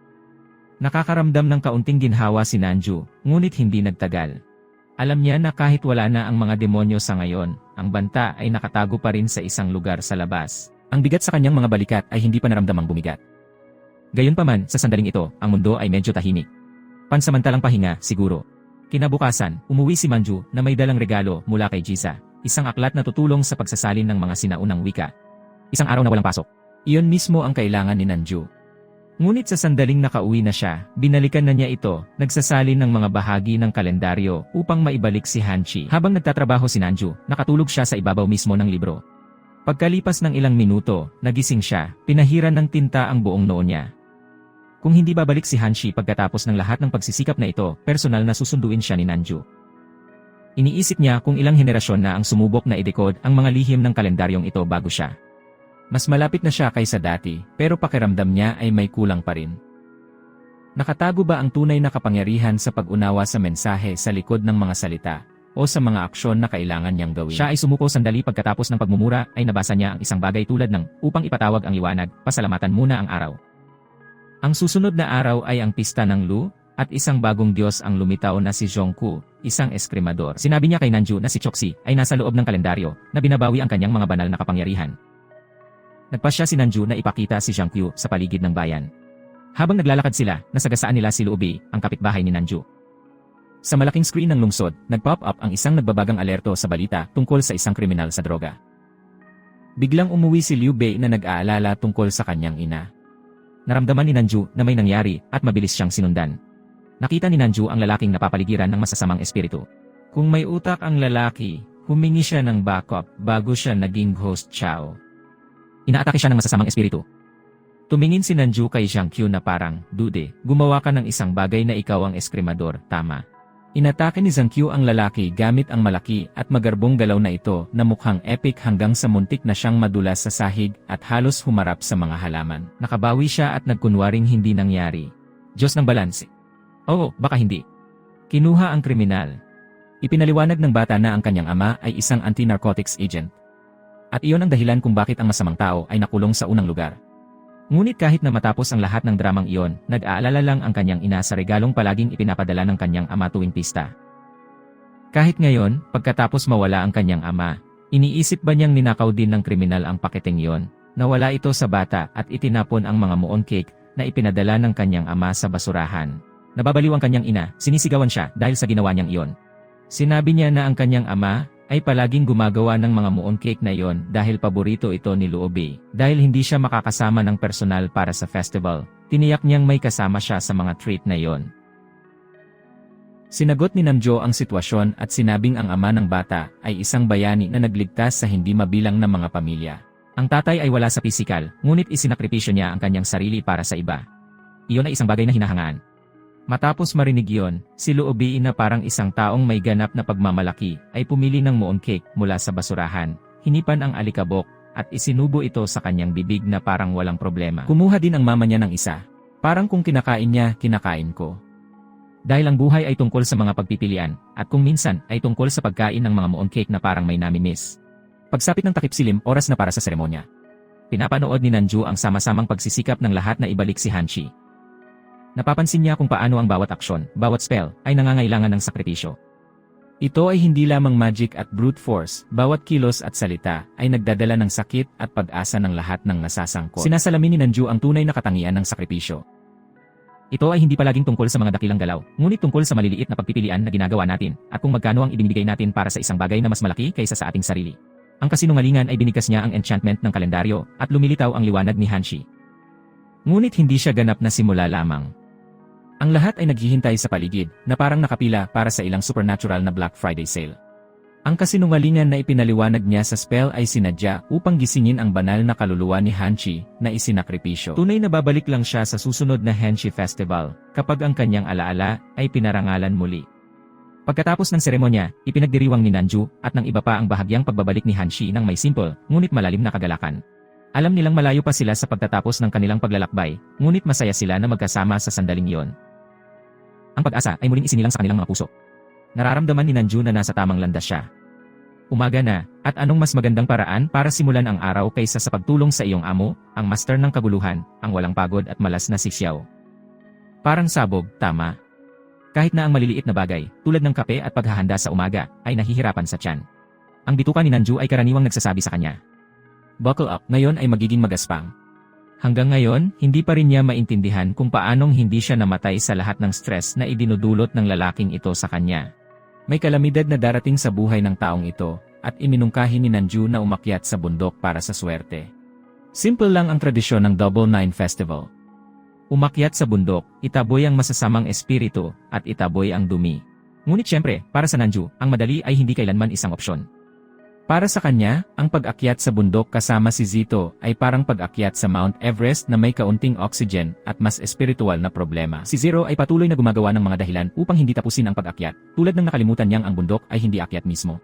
Nakakaramdam ng kaunting ginhawa si Nanju, ngunit hindi nagtagal. Alam niya na kahit wala na ang mga demonyo sa ngayon, ang banta ay nakatago pa rin sa isang lugar sa labas. Ang bigat sa kanyang mga balikat ay hindi pa naramdamang bumigat. Gayunpaman, sa sandaling ito, ang mundo ay medyo tahimik. Pansamantalang pahinga, siguro. Kinabukasan, umuwi si Manju na may dalang regalo mula kay Jisa, isang aklat na tutulong sa pagsasalin ng mga sinaunang wika. Isang araw na walang pasok. Iyon mismo ang kailangan ni Nanju. Ngunit sa sandaling nakauwi na siya, binalikan na niya ito, nagsasalin ng mga bahagi ng kalendaryo upang maibalik si Hanchi. Habang nagtatrabaho si Nanju, nakatulog siya sa ibabaw mismo ng libro. Pagkalipas ng ilang minuto, nagising siya, pinahiran ng tinta ang buong noo niya. Kung hindi babalik si Hanshi pagkatapos ng lahat ng pagsisikap na ito, personal na susunduin siya ni Nanju. Iniisip niya kung ilang henerasyon na ang sumubok na i-decode ang mga lihim ng kalendaryong ito bago siya. Mas malapit na siya kaysa dati, pero pakiramdam niya ay may kulang pa rin. Nakatago ba ang tunay na kapangyarihan sa pag-unawa sa mensahe sa likod ng mga salita, o sa mga aksyon na kailangan niyang gawin? Siya ay sumuko sandali pagkatapos ng pagmumura ay nabasa niya ang isang bagay tulad ng, upang ipatawag ang liwanag, pasalamatan muna ang araw. Ang susunod na araw ay ang pista ng Lu, at isang bagong Diyos ang lumitaw na si Zhongku, isang eskrimador. Sinabi niya kay Nanju na si Choxi ay nasa loob ng kalendaryo, na binabawi ang kanyang mga banal na kapangyarihan. Nagpasya si Nanju na ipakita si Zhangqiu sa paligid ng bayan. Habang naglalakad sila, nasagasaan nila si Luobi, ang kapitbahay ni Nanju. Sa malaking screen ng lungsod, nag-pop up ang isang nagbabagang alerto sa balita tungkol sa isang kriminal sa droga. Biglang umuwi si Liu Bei na nag-aalala tungkol sa kanyang ina. Naramdaman ni Nanju na may nangyari at mabilis siyang sinundan. Nakita ni Nanju ang lalaking napapaligiran ng masasamang espiritu. Kung may utak ang lalaki, humingi siya ng backup bago siya naging ghost chow. Inaatake siya ng masasamang espiritu. Tumingin si Nanju kay Zhangqiu na parang, dude, gumawa ka ng isang bagay na ikaw ang eskrimador, tama. Inatake ni Zhangqiu ang lalaki gamit ang malaki at magarbong galaw na ito na mukhang epic hanggang sa muntik na siyang madulas sa sahig at halos humarap sa mga halaman. Nakabawi siya at nagkunwaring hindi nangyari. Diyos ng balanse. Oo, baka hindi. Kinuha ang kriminal. Ipinaliwanag ng bata na ang kanyang ama ay isang anti-narcotics agent. At iyon ang dahilan kung bakit ang masamang tao ay nakulong sa unang lugar. Ngunit kahit na matapos ang lahat ng dramang iyon, nag-aalala lang ang kanyang ina sa regalong palaging ipinapadala ng kanyang ama tuwing pista. Kahit ngayon, pagkatapos mawala ang kanyang ama, iniisip ba niyang ninakaw din ng kriminal ang paketeng iyon? Nawala ito sa bata at itinapon ang mga muon cake na ipinadala ng kanyang ama sa basurahan. Nababaliw ang kanyang ina, sinisigawan siya dahil sa ginawa niyang iyon. Sinabi niya na ang kanyang ama ay palaging gumagawa ng mga muon cake na iyon dahil paborito ito ni Luobi. Dahil hindi siya makakasama ng personal para sa festival, tiniyak niyang may kasama siya sa mga treat na iyon. Sinagot ni Namjo ang sitwasyon at sinabing ang ama ng bata ay isang bayani na nagligtas sa hindi mabilang na mga pamilya. Ang tatay ay wala sa pisikal, ngunit isinakripisyo niya ang kanyang sarili para sa iba. Iyon ay isang bagay na hinahangaan. Matapos marinig iyon, si Luobi na parang isang taong may ganap na pagmamalaki ay pumili ng mooncake mula sa basurahan, hinipan ang alikabok, at isinubo ito sa kanyang bibig na parang walang problema. Kumuha din ang mama niya ng isa. Parang kung kinakain niya, kinakain ko. Dahil ang buhay ay tungkol sa mga pagpipilian, at kung minsan ay tungkol sa pagkain ng mga mooncake na parang may namimiss. Pagsapit ng takip silim, oras na para sa seremonya. Pinapanood ni Nanju ang sama-samang pagsisikap ng lahat na ibalik si Hanshi. Napapansin niya kung paano ang bawat aksyon, bawat spell, ay nangangailangan ng sakripisyo. Ito ay hindi lamang magic at brute force, bawat kilos at salita ay nagdadala ng sakit at pag-asa ng lahat ng nasasangkot. Sinasalamin ni Nanju ang tunay na katangian ng sakripisyo. Ito ay hindi palaging tungkol sa mga dakilang galaw, ngunit tungkol sa maliliit na pagpipilian na ginagawa natin, at kung magkano ang ibinibigay natin para sa isang bagay na mas malaki kaysa sa ating sarili. Ang kasinungalingan ay binigkas niya ang enchantment ng kalendaryo, at lumilitaw ang liwanag ni Hanshi. Ngunit hindi siya ganap na simula lamang. Ang lahat ay naghihintay sa paligid, na parang nakapila para sa ilang supernatural na Black Friday sale. Ang kasinungalingan na ipinaliwanag niya sa spell ay sinadya upang gisingin ang banal na kaluluwa ni Hanshi na isinakripisyo. Tunay na babalik lang siya sa susunod na Hanshi Festival, kapag ang kanyang alaala ay pinarangalan muli. Pagkatapos ng seremonya, ipinagdiriwang ni Nanju at ng iba pa ang bahagyang pagbabalik ni Hanshi ng may simple, ngunit malalim na kagalakan. Alam nilang malayo pa sila sa pagtatapos ng kanilang paglalakbay, ngunit masaya sila na magkasama sa sandaling iyon. Ang pag-asa ay muling isinilang sa kanilang mga puso. Nararamdaman ni Nanju na nasa tamang landas siya. Umaga na, at anong mas magandang paraan para simulan ang araw kaysa sa pagtulong sa iyong amo, ang master ng kaguluhan, ang walang pagod at malas na si Xiao. Parang sabog, tama. Kahit na ang maliliit na bagay, tulad ng kape at paghahanda sa umaga, ay nahihirapan sa tiyan. Ang bituka ni Nanju ay karaniwang nagsasabi sa kanya. Buckle up, ngayon ay magiging magaspang. Hanggang ngayon, hindi pa rin niya maintindihan kung paanong hindi siya namatay sa lahat ng stress na idinudulot ng lalaking ito sa kanya. May kalamidad na darating sa buhay ng taong ito, at iminungkahi ni Nanju na umakyat sa bundok para sa swerte. Simple lang ang tradisyon ng Double Nine Festival. Umakyat sa bundok, itaboy ang masasamang espiritu, at itaboy ang dumi. Ngunit syempre, para sa Nanju, ang madali ay hindi kailanman isang opsyon. Para sa kanya, ang pag-akyat sa bundok kasama si Zito ay parang pag-akyat sa Mount Everest na may kaunting oxygen at mas espiritual na problema. Si Zero ay patuloy na gumagawa ng mga dahilan upang hindi tapusin ang pag-akyat, tulad ng nakalimutan niyang ang bundok ay hindi akyat mismo.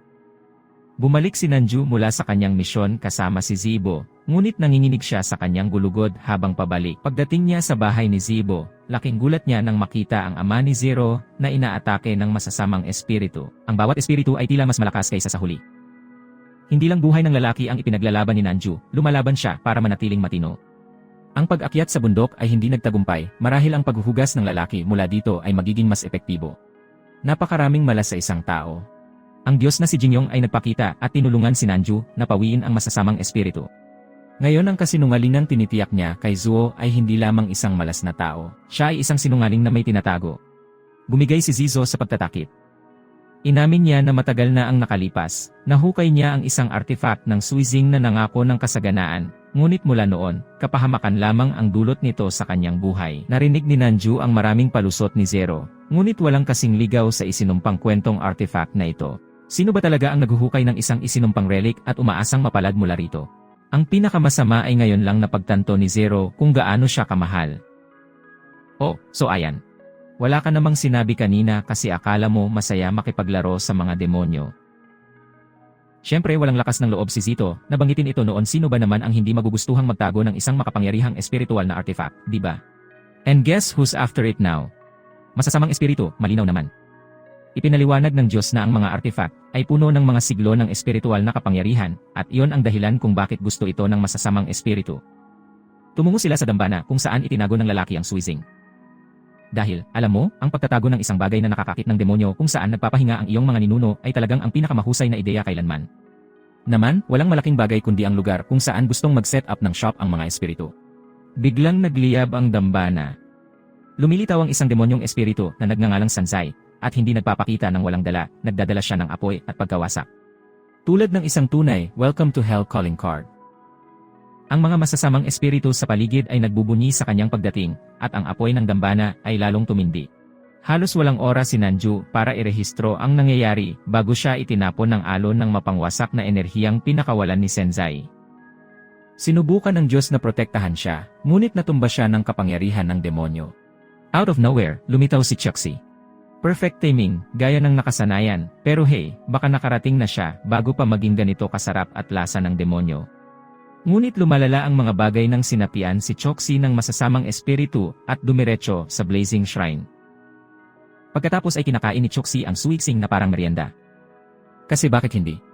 Bumalik si Nanju mula sa kanyang misyon kasama si Zibo, ngunit nanginginig siya sa kanyang gulugod habang pabalik. Pagdating niya sa bahay ni Zibo, laking gulat niya nang makita ang ama ni Zero na inaatake ng masasamang espiritu. Ang bawat espiritu ay tila mas malakas kaysa sa huli. Hindi lang buhay ng lalaki ang ipinaglalaban ni Nanju, lumalaban siya para manatiling matino. Ang pag-akyat sa bundok ay hindi nagtagumpay, marahil ang paghuhugas ng lalaki mula dito ay magiging mas epektibo. Napakaraming malas sa isang tao. Ang Diyos na si Jingyong ay nagpakita at tinulungan si Nanju na pawiin ang masasamang espiritu. Ngayon ang kasinungalingang tinitiyak niya kay Zuo ay hindi lamang isang malas na tao, siya ay isang sinungaling na may tinatago. Bumigay si Zizo sa pagtatakip. Inamin niya na matagal na ang nakalipas, nahukay niya ang isang artifact ng Suizing na nangako ng kasaganaan, ngunit mula noon, kapahamakan lamang ang dulot nito sa kanyang buhay. Narinig ni Nanju ang maraming palusot ni Zero, ngunit walang kasing ligaw sa isinumpang kwentong artifact na ito. Sino ba talaga ang naghuhukay ng isang isinumpang relic at umaasang mapalad mula rito? Ang pinakamasama ay ngayon lang napagtanto ni Zero kung gaano siya kamahal. Oh, so ayan. Wala ka namang sinabi kanina kasi akala mo masaya makipaglaro sa mga demonyo. Siyempre walang lakas ng loob si Zito, nabanggitin ito noon sino ba naman ang hindi magugustuhang magtago ng isang makapangyarihang espiritual na artifact, di ba? And guess who's after it now? Masasamang espiritu, malinaw naman. Ipinaliwanag ng Diyos na ang mga artifact ay puno ng mga siglo ng espiritual na kapangyarihan, at iyon ang dahilan kung bakit gusto ito ng masasamang espiritu. Tumungo sila sa dambana kung saan itinago ng lalaki ang Suizing. Dahil, alam mo, ang pagtatago ng isang bagay na nakakakit ng demonyo kung saan nagpapahinga ang iyong mga ninuno ay talagang ang pinakamahusay na ideya kailanman. Naman, walang malaking bagay kundi ang lugar kung saan gustong mag-set up ng shop ang mga espiritu. Biglang nagliyab ang dambana. Lumilitaw ang isang demonyong espiritu na nagngangalang Sansai, at hindi nagpapakita ng walang dala, nagdadala siya ng apoy at pagkawasak. Tulad ng isang tunay, welcome to hell calling card. Ang mga masasamang espiritu sa paligid ay nagbubunyi sa kanyang pagdating, at ang apoy ng dambana ay lalong tumindi. Halos walang oras si Nanju para irehistro ang nangyayari bago siya itinapon ng alon ng mapangwasak na enerhiyang pinakawalan ni Senzai. Sinubukan ng Diyos na protektahan siya, ngunit natumba siya ng kapangyarihan ng demonyo. Out of nowhere, lumitaw si Chuxi. Perfect timing, gaya ng nakasanayan, pero hey, baka nakarating na siya bago pa maging ganito kasarap at lasa ng demonyo. Ngunit lumalala ang mga bagay ng sinapian si Chuxi ng masasamang espiritu at dumiretso sa Blazing Shrine. Pagkatapos ay kinakain ni Chuxi ang suiksing na parang merienda. Kasi bakit hindi?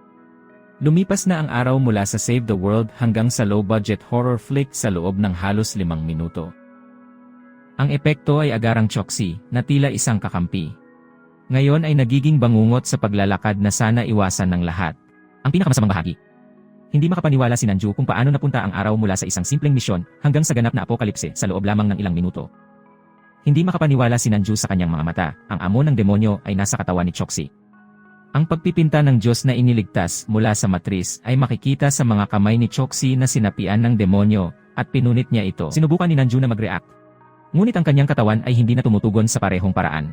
Lumipas na ang araw mula sa Save the World hanggang sa low-budget horror flick sa loob ng halos 5 minuto. Ang epekto ay agarang Chuxi na tila isang kakampi. Ngayon ay nagiging bangungot sa paglalakad na sana iwasan ng lahat. Ang pinakamasamang bahagi. Hindi makapaniwala si Nanju kung paano napunta ang araw mula sa isang simpleng misyon hanggang sa ganap na apokalipse sa loob lamang ng ilang minuto. Hindi makapaniwala si Nanju sa kanyang mga mata, ang amo ng demonyo ay nasa katawan ni Chuxi. Ang pagpipinta ng Diyos na iniligtas mula sa matris ay makikita sa mga kamay ni Chuxi na sinapian ng demonyo at pinunit niya ito. Sinubukan ni Nanju na mag-react. Ngunit ang kanyang katawan ay hindi na tumutugon sa parehong paraan.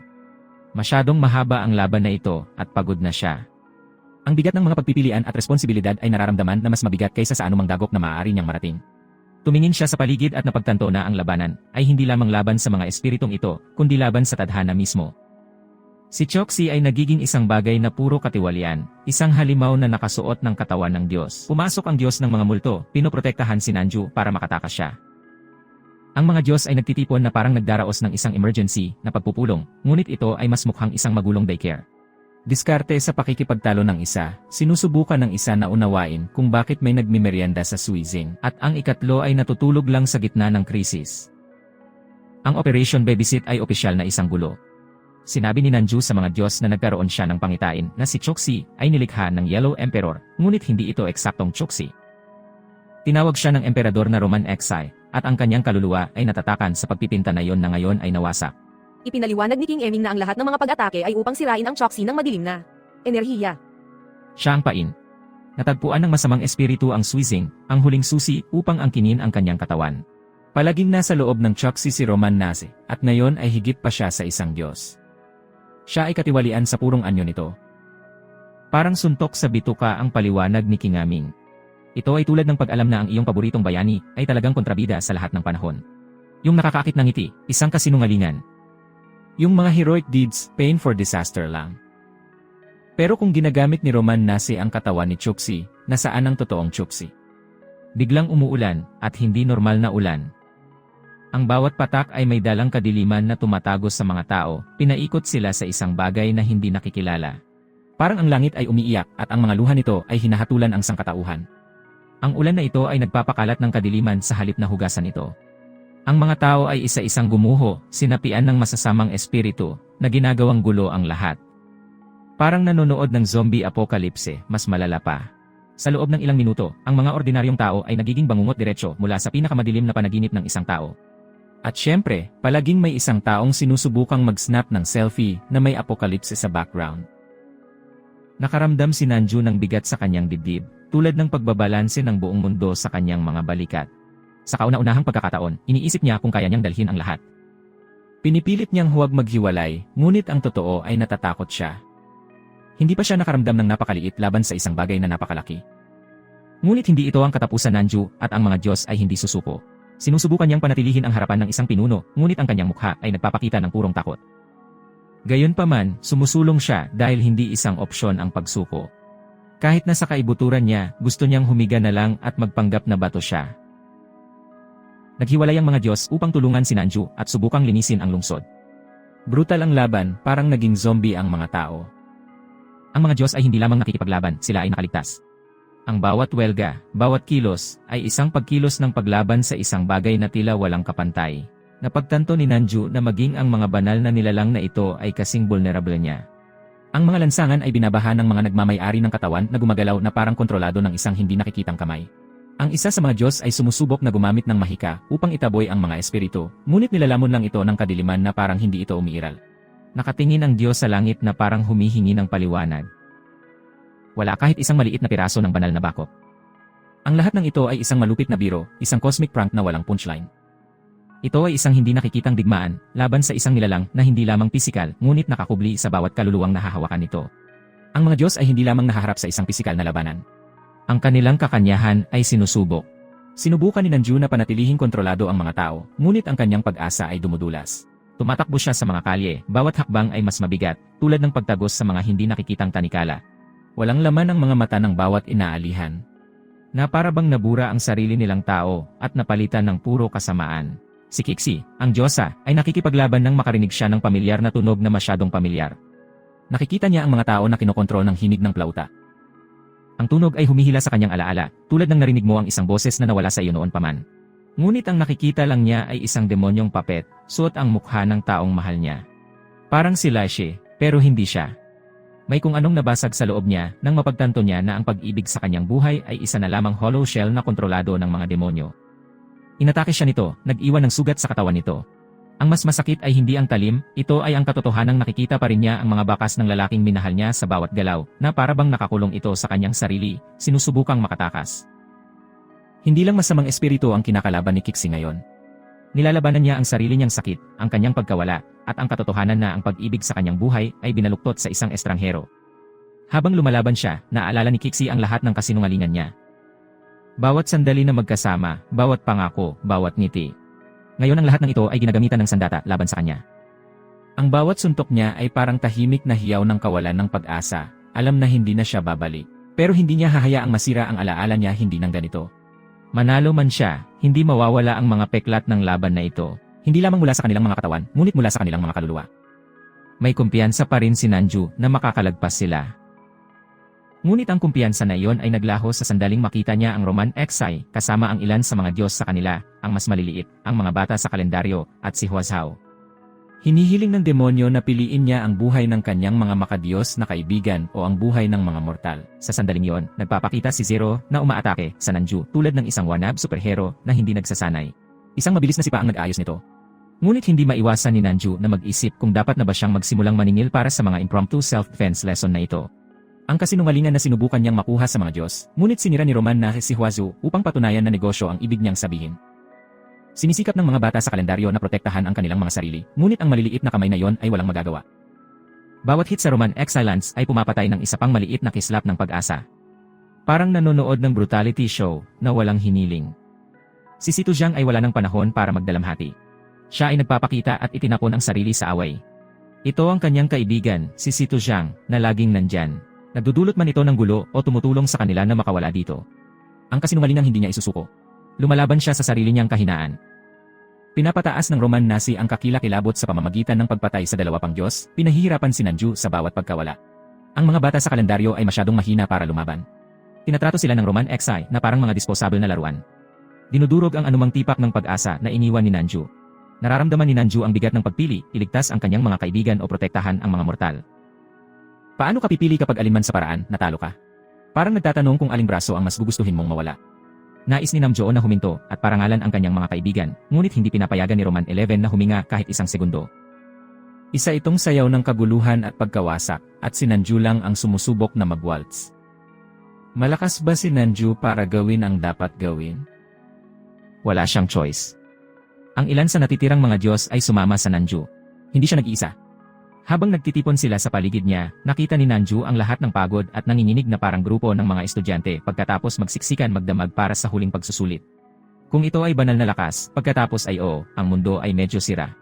Masyadong mahaba ang laban na ito at pagod na siya. Ang bigat ng mga pagpipilian at responsibilidad ay nararamdaman na mas mabigat kaysa sa anumang dagok na maaari niyang marating. Tumingin siya sa paligid at napagtanto na ang labanan ay hindi lamang laban sa mga espiritong ito, kundi laban sa tadhana mismo. Si Chuxi ay nagiging isang bagay na puro katiwalian, isang halimaw na nakasuot ng katawan ng Diyos. Pumasok ang Diyos ng mga multo, pinoprotektahan si Nanju para makatakas siya. Ang mga Diyos ay nagtitipon na parang nagdaraos ng isang emergency na pagpupulong, ngunit ito ay mas mukhang isang magulong daycare. Diskarte sa pakikipagtalo ng isa, sinusubukan ng isa na unawain kung bakit may nagmimerienda sa Suizing, at ang ikatlo ay natutulog lang sa gitna ng krisis. Ang Operation Babysit ay opisyal na isang gulo. Sinabi ni Nanju sa mga Diyos na nagkaroon siya ng pangitain na si Chuxi ay nilikha ng Yellow Emperor, ngunit hindi ito eksaktong Chuxi. Tinawag siya ng emperador na Roman Exile, at ang kanyang kaluluwa ay natatakan sa pagpipinta na yon na ngayon ay nawasak. Ipinaliwanag ni King Eming na ang lahat ng mga pag-atake ay upang sirain ang Chuxi ng madilim na enerhiya. Siya ang pain. Natagpuan ng masamang espiritu ang Suizing, ang huling susi upang angkinin ang kanyang katawan. Palaging nasa loob ng Chuxi si Roman Nase, at ngayon ay higit pa siya sa isang Diyos. Siya ay katiwalian sa purong anyo nito. Parang suntok sa bituka ang paliwanag ni King Aming. Ito ay tulad ng pag-alam na ang iyong paboritong bayani ay talagang kontrabida sa lahat ng panahon. Yung nakakaakit ng ngiti, isang kasinungalingan. Yung mga heroic deeds, pain for disaster lang. Pero kung ginagamit ni Roman Nase ang katawan ni Chuxi, nasaan ang totoong Chuxi? Biglang umuulan, at hindi normal na ulan. Ang bawat patak ay may dalang kadiliman na tumatagos sa mga tao, pinaikot sila sa isang bagay na hindi nakikilala. Parang ang langit ay umiiyak at ang mga luha nito ay hinahatulan ang sangkatauhan. Ang ulan na ito ay nagpapakalat ng kadiliman sa halip na hugasan ito. Ang mga tao ay isa-isang gumuho, sinapian ng masasamang espiritu, na ginagawang gulo ang lahat. Parang nanonood ng zombie apokalipse, mas malala pa. Sa loob ng ilang minuto, ang mga ordinaryong tao ay nagiging bangungot diretso mula sa pinakamadilim na panaginip ng isang tao. At syempre, palaging may isang taong sinusubukang mag-snap ng selfie na may apokalipse sa background. Nakaramdam si Nanju ng bigat sa kanyang dibdib, tulad ng pagbabalanse ng buong mundo sa kanyang mga balikat. Sa kauna-unahang pagkakataon, iniisip niya kung kaya niyang dalhin ang lahat. Pinipilit niyang huwag maghiwalay, ngunit ang totoo ay natatakot siya. Hindi pa siya nakaramdam ng napakaliit laban sa isang bagay na napakalaki. Ngunit hindi ito ang katapusan Nanju at ang mga Diyos ay hindi susuko. Sinusubukan niyang panatilihin ang harapan ng isang pinuno, ngunit ang kanyang mukha ay nagpapakita ng purong takot. Gayunpaman, sumusulong siya dahil hindi isang opsyon ang pagsuko. Kahit na sa kaibuturan niya, gusto niyang humiga na lang at magpanggap na bato siya. Naghiwalay ang mga Diyos upang tulungan si Nanju at subukang linisin ang lungsod. Brutal ang laban, parang naging zombie ang mga tao. Ang mga Diyos ay hindi lamang nakikipaglaban, sila ay nakaligtas. Ang bawat welga, bawat kilos, ay isang pagkilos ng paglaban sa isang bagay na tila walang kapantay. Napagtanto ni Nanju na maging ang mga banal na nilalang na ito ay kasing vulnerable niya. Ang mga lansangan ay binabaha ng mga nagmamay-ari ng katawan na gumagalaw na parang kontrolado ng isang hindi nakikitang kamay. Ang isa sa mga Diyos ay sumusubok na gumamit ng mahika upang itaboy ang mga espiritu, ngunit nilalamon lang ito ng kadiliman na parang hindi ito umiiral. Nakatingin ang Diyos sa langit na parang humihingi ng paliwanag. Wala kahit isang maliit na piraso ng banal na bakop. Ang lahat ng ito ay isang malupit na biro, isang cosmic prank na walang punchline. Ito ay isang hindi nakikitang digmaan, laban sa isang nilalang na hindi lamang pisikal, ngunit nakakubli sa bawat kaluluwang nahahawakan nito. Ang mga Diyos ay hindi lamang nahaharap sa isang pisikal na labanan. Ang kanilang kakanyahan ay sinusubok. Sinubukan ni Nanju na panatilihing kontrolado ang mga tao, ngunit ang kanyang pag-asa ay dumudulas. Tumatakbo siya sa mga kalye, bawat hakbang ay mas mabigat, tulad ng pagtagos sa mga hindi nakikitang tanikala. Walang laman ang mga mata ng bawat inaalihan. Na para bang nabura ang sarili nilang tao at napalitan ng puro kasamaan. Si Kixi, ang diyosa, ay nakikipaglaban nang makarinig siya ng pamilyar na tunog na masyadong pamilyar. Nakikita niya ang mga tao na kinokontrol ng hinig ng plauta. Ang tunog ay humihila sa kanyang alaala, tulad ng narinig mo ang isang boses na nawala sa iyo noon pa man. Ngunit ang nakikita lang niya ay isang demonyong papet, suot ang mukha ng taong mahal niya. Parang si Lashe, pero hindi siya. May kung anong nabasag sa loob niya nang mapagtanto niya na ang pag-ibig sa kanyang buhay ay isa na lamang hollow shell na kontrolado ng mga demonyo. Inatake siya nito, nag-iwan ng sugat sa katawan nito. Ang mas masakit ay hindi ang talim, ito ay ang katotohanang nakikita pa rin niya ang mga bakas ng lalaking minahal niya sa bawat galaw, na para bang nakakulong ito sa kanyang sarili, sinusubukang makatakas. Hindi lang masamang espiritu ang kinakalaban ni Kixi ngayon. Nilalabanan niya ang sarili niyang sakit, ang kanyang pagkawala, at ang katotohanan na ang pag-ibig sa kanyang buhay ay binaluktot sa isang estranghero. Habang lumalaban siya, naalala ni Kixi ang lahat ng kasinungalingan niya. Bawat sandali na magkasama, bawat pangako, bawat ngiti. Ngayon ang lahat ng ito ay ginagamitan ng sandata laban sa kanya. Ang bawat suntok niya ay parang tahimik na hiyaw ng kawalan ng pag-asa, alam na hindi na siya babalik. Pero hindi niya hahayaang masira ang alaala niya hindi ng ganito. Manalo man siya, hindi mawawala ang mga peklat ng laban na ito, hindi lamang mula sa kanilang mga katawan, ngunit mula sa kanilang mga kaluluwa. May kumpiyansa pa rin si Nanju na makakalagpas sila. Ngunit ang kumpiyansa na iyon ay naglaho sa sandaling makita niya ang Roman Xi kasama ang ilan sa mga Diyos sa kanila, ang mas maliliit, ang mga bata sa kalendaryo, at si Huazhao. Hinihiling ng demonyo na piliin niya ang buhay ng kanyang mga makadiyos na kaibigan o ang buhay ng mga mortal. Sa sandaling iyon, nagpapakita si Zero na umaatake sa Nanju tulad ng isang wannabe superhero na hindi nagsasanay. Isang mabilis na sipa ang nag-ayos nito. Ngunit hindi maiwasan ni Nanju na mag-isip kung dapat na ba siyang magsimulang maningil para sa mga impromptu self-defense lesson na ito. Ang kasinungalingan na sinubukan niyang makuha sa mga Diyos, ngunit sinira ni Roman na si Huazhao upang patunayan na negosyo ang ibig niyang sabihin. Sinisikap ng mga bata sa kalendaryo na protektahan ang kanilang mga sarili, ngunit ang maliliit na kamay na iyon ay walang magagawa. Bawat hit sa Roman Excellence ay pumapatay ng isa pang maliit na kislap ng pag-asa. Parang nanonood ng brutality show na walang hiniling. Si Sito Zhang ay wala ng panahon para magdalamhati. Siya ay nagpapakita at itinapon ang sarili sa away. Ito ang kanyang kaibigan, si Sito Zhang, na laging nandyan. Nagdudulot man ito ng gulo o tumutulong sa kanila na makawala dito. Ang kasinungalingang hindi niya isusuko. Lumalaban siya sa sarili niyang kahinaan. Pinapataas ng Roman Nazi ang kakilakilabot sa pamamagitan ng pagpatay sa dalawa pang Diyos, pinahihirapan si Nanju sa bawat pagkawala. Ang mga bata sa kalendaryo ay masyadong mahina para lumaban. Tinatrato sila ng Roman Xi na parang mga disposable na laruan. Dinudurog ang anumang tipak ng pag-asa na iniwan ni Nanju. Nararamdaman ni Nanju ang bigat ng pagpili, iligtas ang kanyang mga kaibigan o protektahan ang mga mortal. Paano ka pipili kapag alinman sa paraan, natalo ka? Parang nagtatanong kung aling braso ang mas gugustuhin mong mawala. Nais ni Namjoon na huminto at parangalan ang kanyang mga kaibigan, ngunit hindi pinapayagan ni Roman 11 na huminga kahit isang segundo. Isa itong sayaw ng kaguluhan at pagkawasak, at si Nanju lang ang sumusubok na magwaltz. Malakas ba si Nanju para gawin ang dapat gawin? Wala siyang choice. Ang ilan sa natitirang mga Diyos ay sumama sa Nanju. Hindi siya nag-iisa. Habang nagtitipon sila sa paligid niya, nakita ni Nanju ang lahat ng pagod at nanginginig na parang grupo ng mga estudyante pagkatapos magsiksikan magdamag para sa huling pagsusulit. Kung ito ay banal na lakas, pagkatapos ay oo, ang mundo ay medyo sira.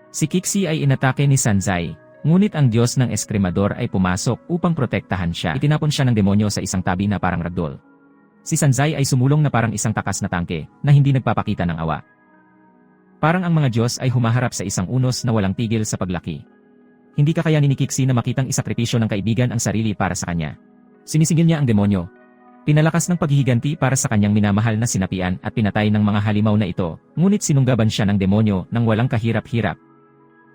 Si Kixi ay inatake ni Sanzai, ngunit ang Diyos ng Eskrimador ay pumasok upang protektahan siya. Itinapon siya ng demonyo sa isang tabi na parang ragdoll. Si Sanzai ay sumulong na parang isang takas na tangke na hindi nagpapakita ng awa. Parang ang mga Diyos ay humaharap sa isang unos na walang tigil sa paglaki. Hindi kakayanin ni Kixi na makitang isakripisyo ng kaibigan ang sarili para sa kanya. Sinisingil niya ang demonyo. Pinalakas ng paghihiganti para sa kanyang minamahal na sinapian at pinatay ng mga halimaw na ito, ngunit sinunggaban siya ng demonyo nang walang kahirap-hirap.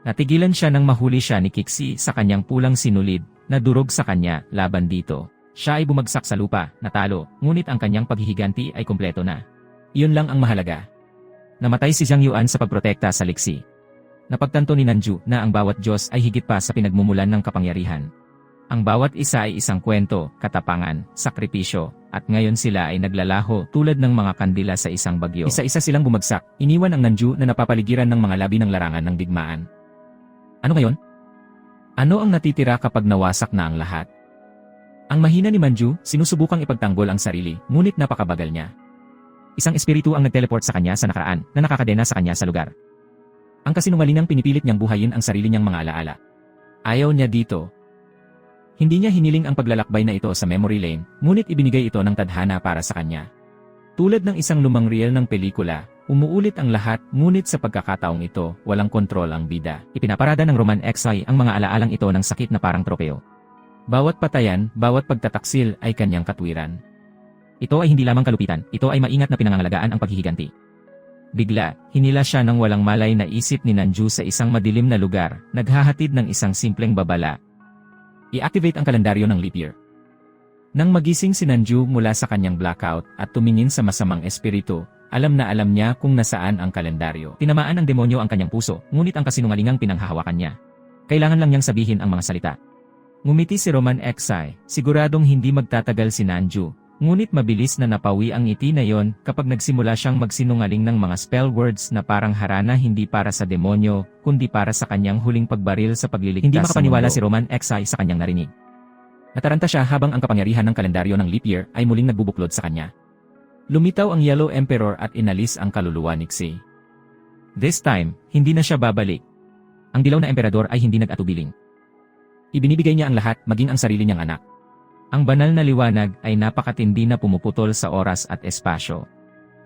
Natigilan siya nang mahuli siya ni Kixi sa kanyang pulang sinulid, na durog sa kanya laban dito. Siya ay bumagsak sa lupa, natalo, ngunit ang kanyang paghihiganti ay kumpleto na. Iyon lang ang mahalaga. Namatay si Zhang Yuan sa pagprotekta sa liksi. Napagtanto ni Nanju na ang bawat Diyos ay higit pa sa pinagmumulan ng kapangyarihan. Ang bawat isa ay isang kwento, katapangan, sakripisyo, at ngayon sila ay naglalaho tulad ng mga kandila sa isang bagyo. Isa-isa silang bumagsak, iniwan ang Nanju na napapaligiran ng mga labi ng larangan ng digmaan. Ano ngayon? Ano ang natitira kapag nawasak na ang lahat? Ang mahina ni Manju, sinusubukang ipagtanggol ang sarili, ngunit napakabagal niya. Isang espiritu ang nagteleport sa kanya sa nakaraan na nakakadena sa kanya sa lugar. Ang kasinungalingang pinipilit niyang buhayin ang sarili niyang mga alaala. Ayaw niya dito. Hindi niya hiniling ang paglalakbay na ito sa memory lane, ngunit ibinigay ito ng tadhana para sa kanya. Tulad ng isang lumang reel ng pelikula, umuulit ang lahat, ngunit sa pagkakataong ito, walang kontrol ang bida. Ipinaparada ng Roman XI ang mga alaalang ito ng sakit na parang tropeo. Bawat patayan, bawat pagtataksil ay kanyang katwiran. Ito ay hindi lamang kalupitan, ito ay maingat na pinangangalagaan ang paghihiganti. Bigla, hinila siya ng walang malay na isip ni Nanju sa isang madilim na lugar, naghahatid ng isang simpleng babala. I-activate ang kalendaryo ng leap year. Nang magising si Nanju mula sa kanyang blackout at tumingin sa masamang espiritu, alam na alam niya kung nasaan ang kalendaryo. Tinamaan ng demonyo ang kanyang puso, ngunit ang kasinungalingang pinanghahawakan niya. Kailangan lang niyang sabihin ang mga salita. Ngumiti si Roman XI, siguradong hindi magtatagal si Nanju. Ngunit mabilis na napawi ang ngiti na yon kapag nagsimula siyang magsinungaling ng mga spell words na parang harana hindi para sa demonyo, kundi para sa kanyang huling pagbaril sa pagliligtas. Hindi makapaniwala si Roman XI sa kanyang narinig. Nataranta siya habang ang kapangyarihan ng kalendaryo ng leap year ay muling nagbubuklod sa kanya. Lumitaw ang Yellow Emperor at inalis ang kaluluwa ni Xi. This time, hindi na siya babalik. Ang dilaw na emperador ay hindi nag-atubiling. Ibinibigay niya ang lahat, maging ang sarili niyang anak. Ang banal na liwanag ay napakatindi na pumuputol sa oras at espasyo.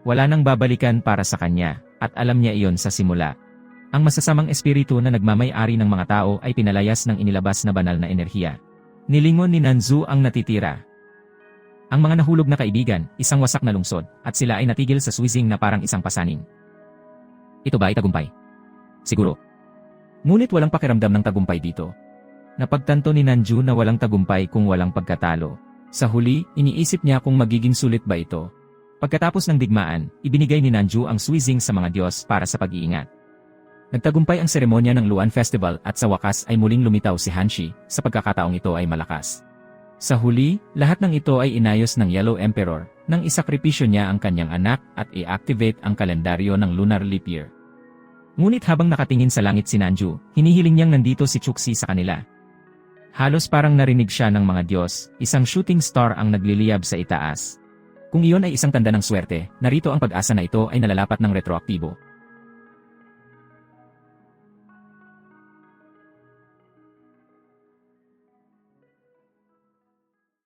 Wala nang babalikan para sa kanya, at alam niya iyon sa simula. Ang masasamang espiritu na nagmamay-ari ng mga tao ay pinalayas ng inilabas na banal na enerhiya. Nilingon ni Nanju ang natitira. Ang mga nahulog na kaibigan, isang wasak na lungsod, at sila ay natigil sa swizing na parang isang pasanin. Ito ba ay tagumpay? Siguro. Ngunit walang pakiramdam ng tagumpay dito. Napagtanto ni Nanju na walang tagumpay kung walang pagkatalo. Sa huli, iniisip niya kung magiging sulit ba ito. Pagkatapos ng digmaan, ibinigay ni Nanju ang swizing sa mga Diyos para sa pag-iingat. Nagtagumpay ang seremonya ng Luan Festival at sa wakas ay muling lumitaw si Hanshi, sa pagkakataong ito ay malakas. Sa huli, lahat ng ito ay inayos ng Yellow Emperor, nang isakripisyo niya ang kanyang anak at i-activate ang kalendaryo ng Lunar Leap Year. Ngunit habang nakatingin sa langit si Nanju, hinihiling niyang nandito si Chuxi sa kanila. Halos parang narinig siya ng mga Diyos, isang shooting star ang nagliliyab sa itaas. Kung iyon ay isang tanda ng swerte, narito ang pag-asa na ito ay nalalapat ng retroaktibo.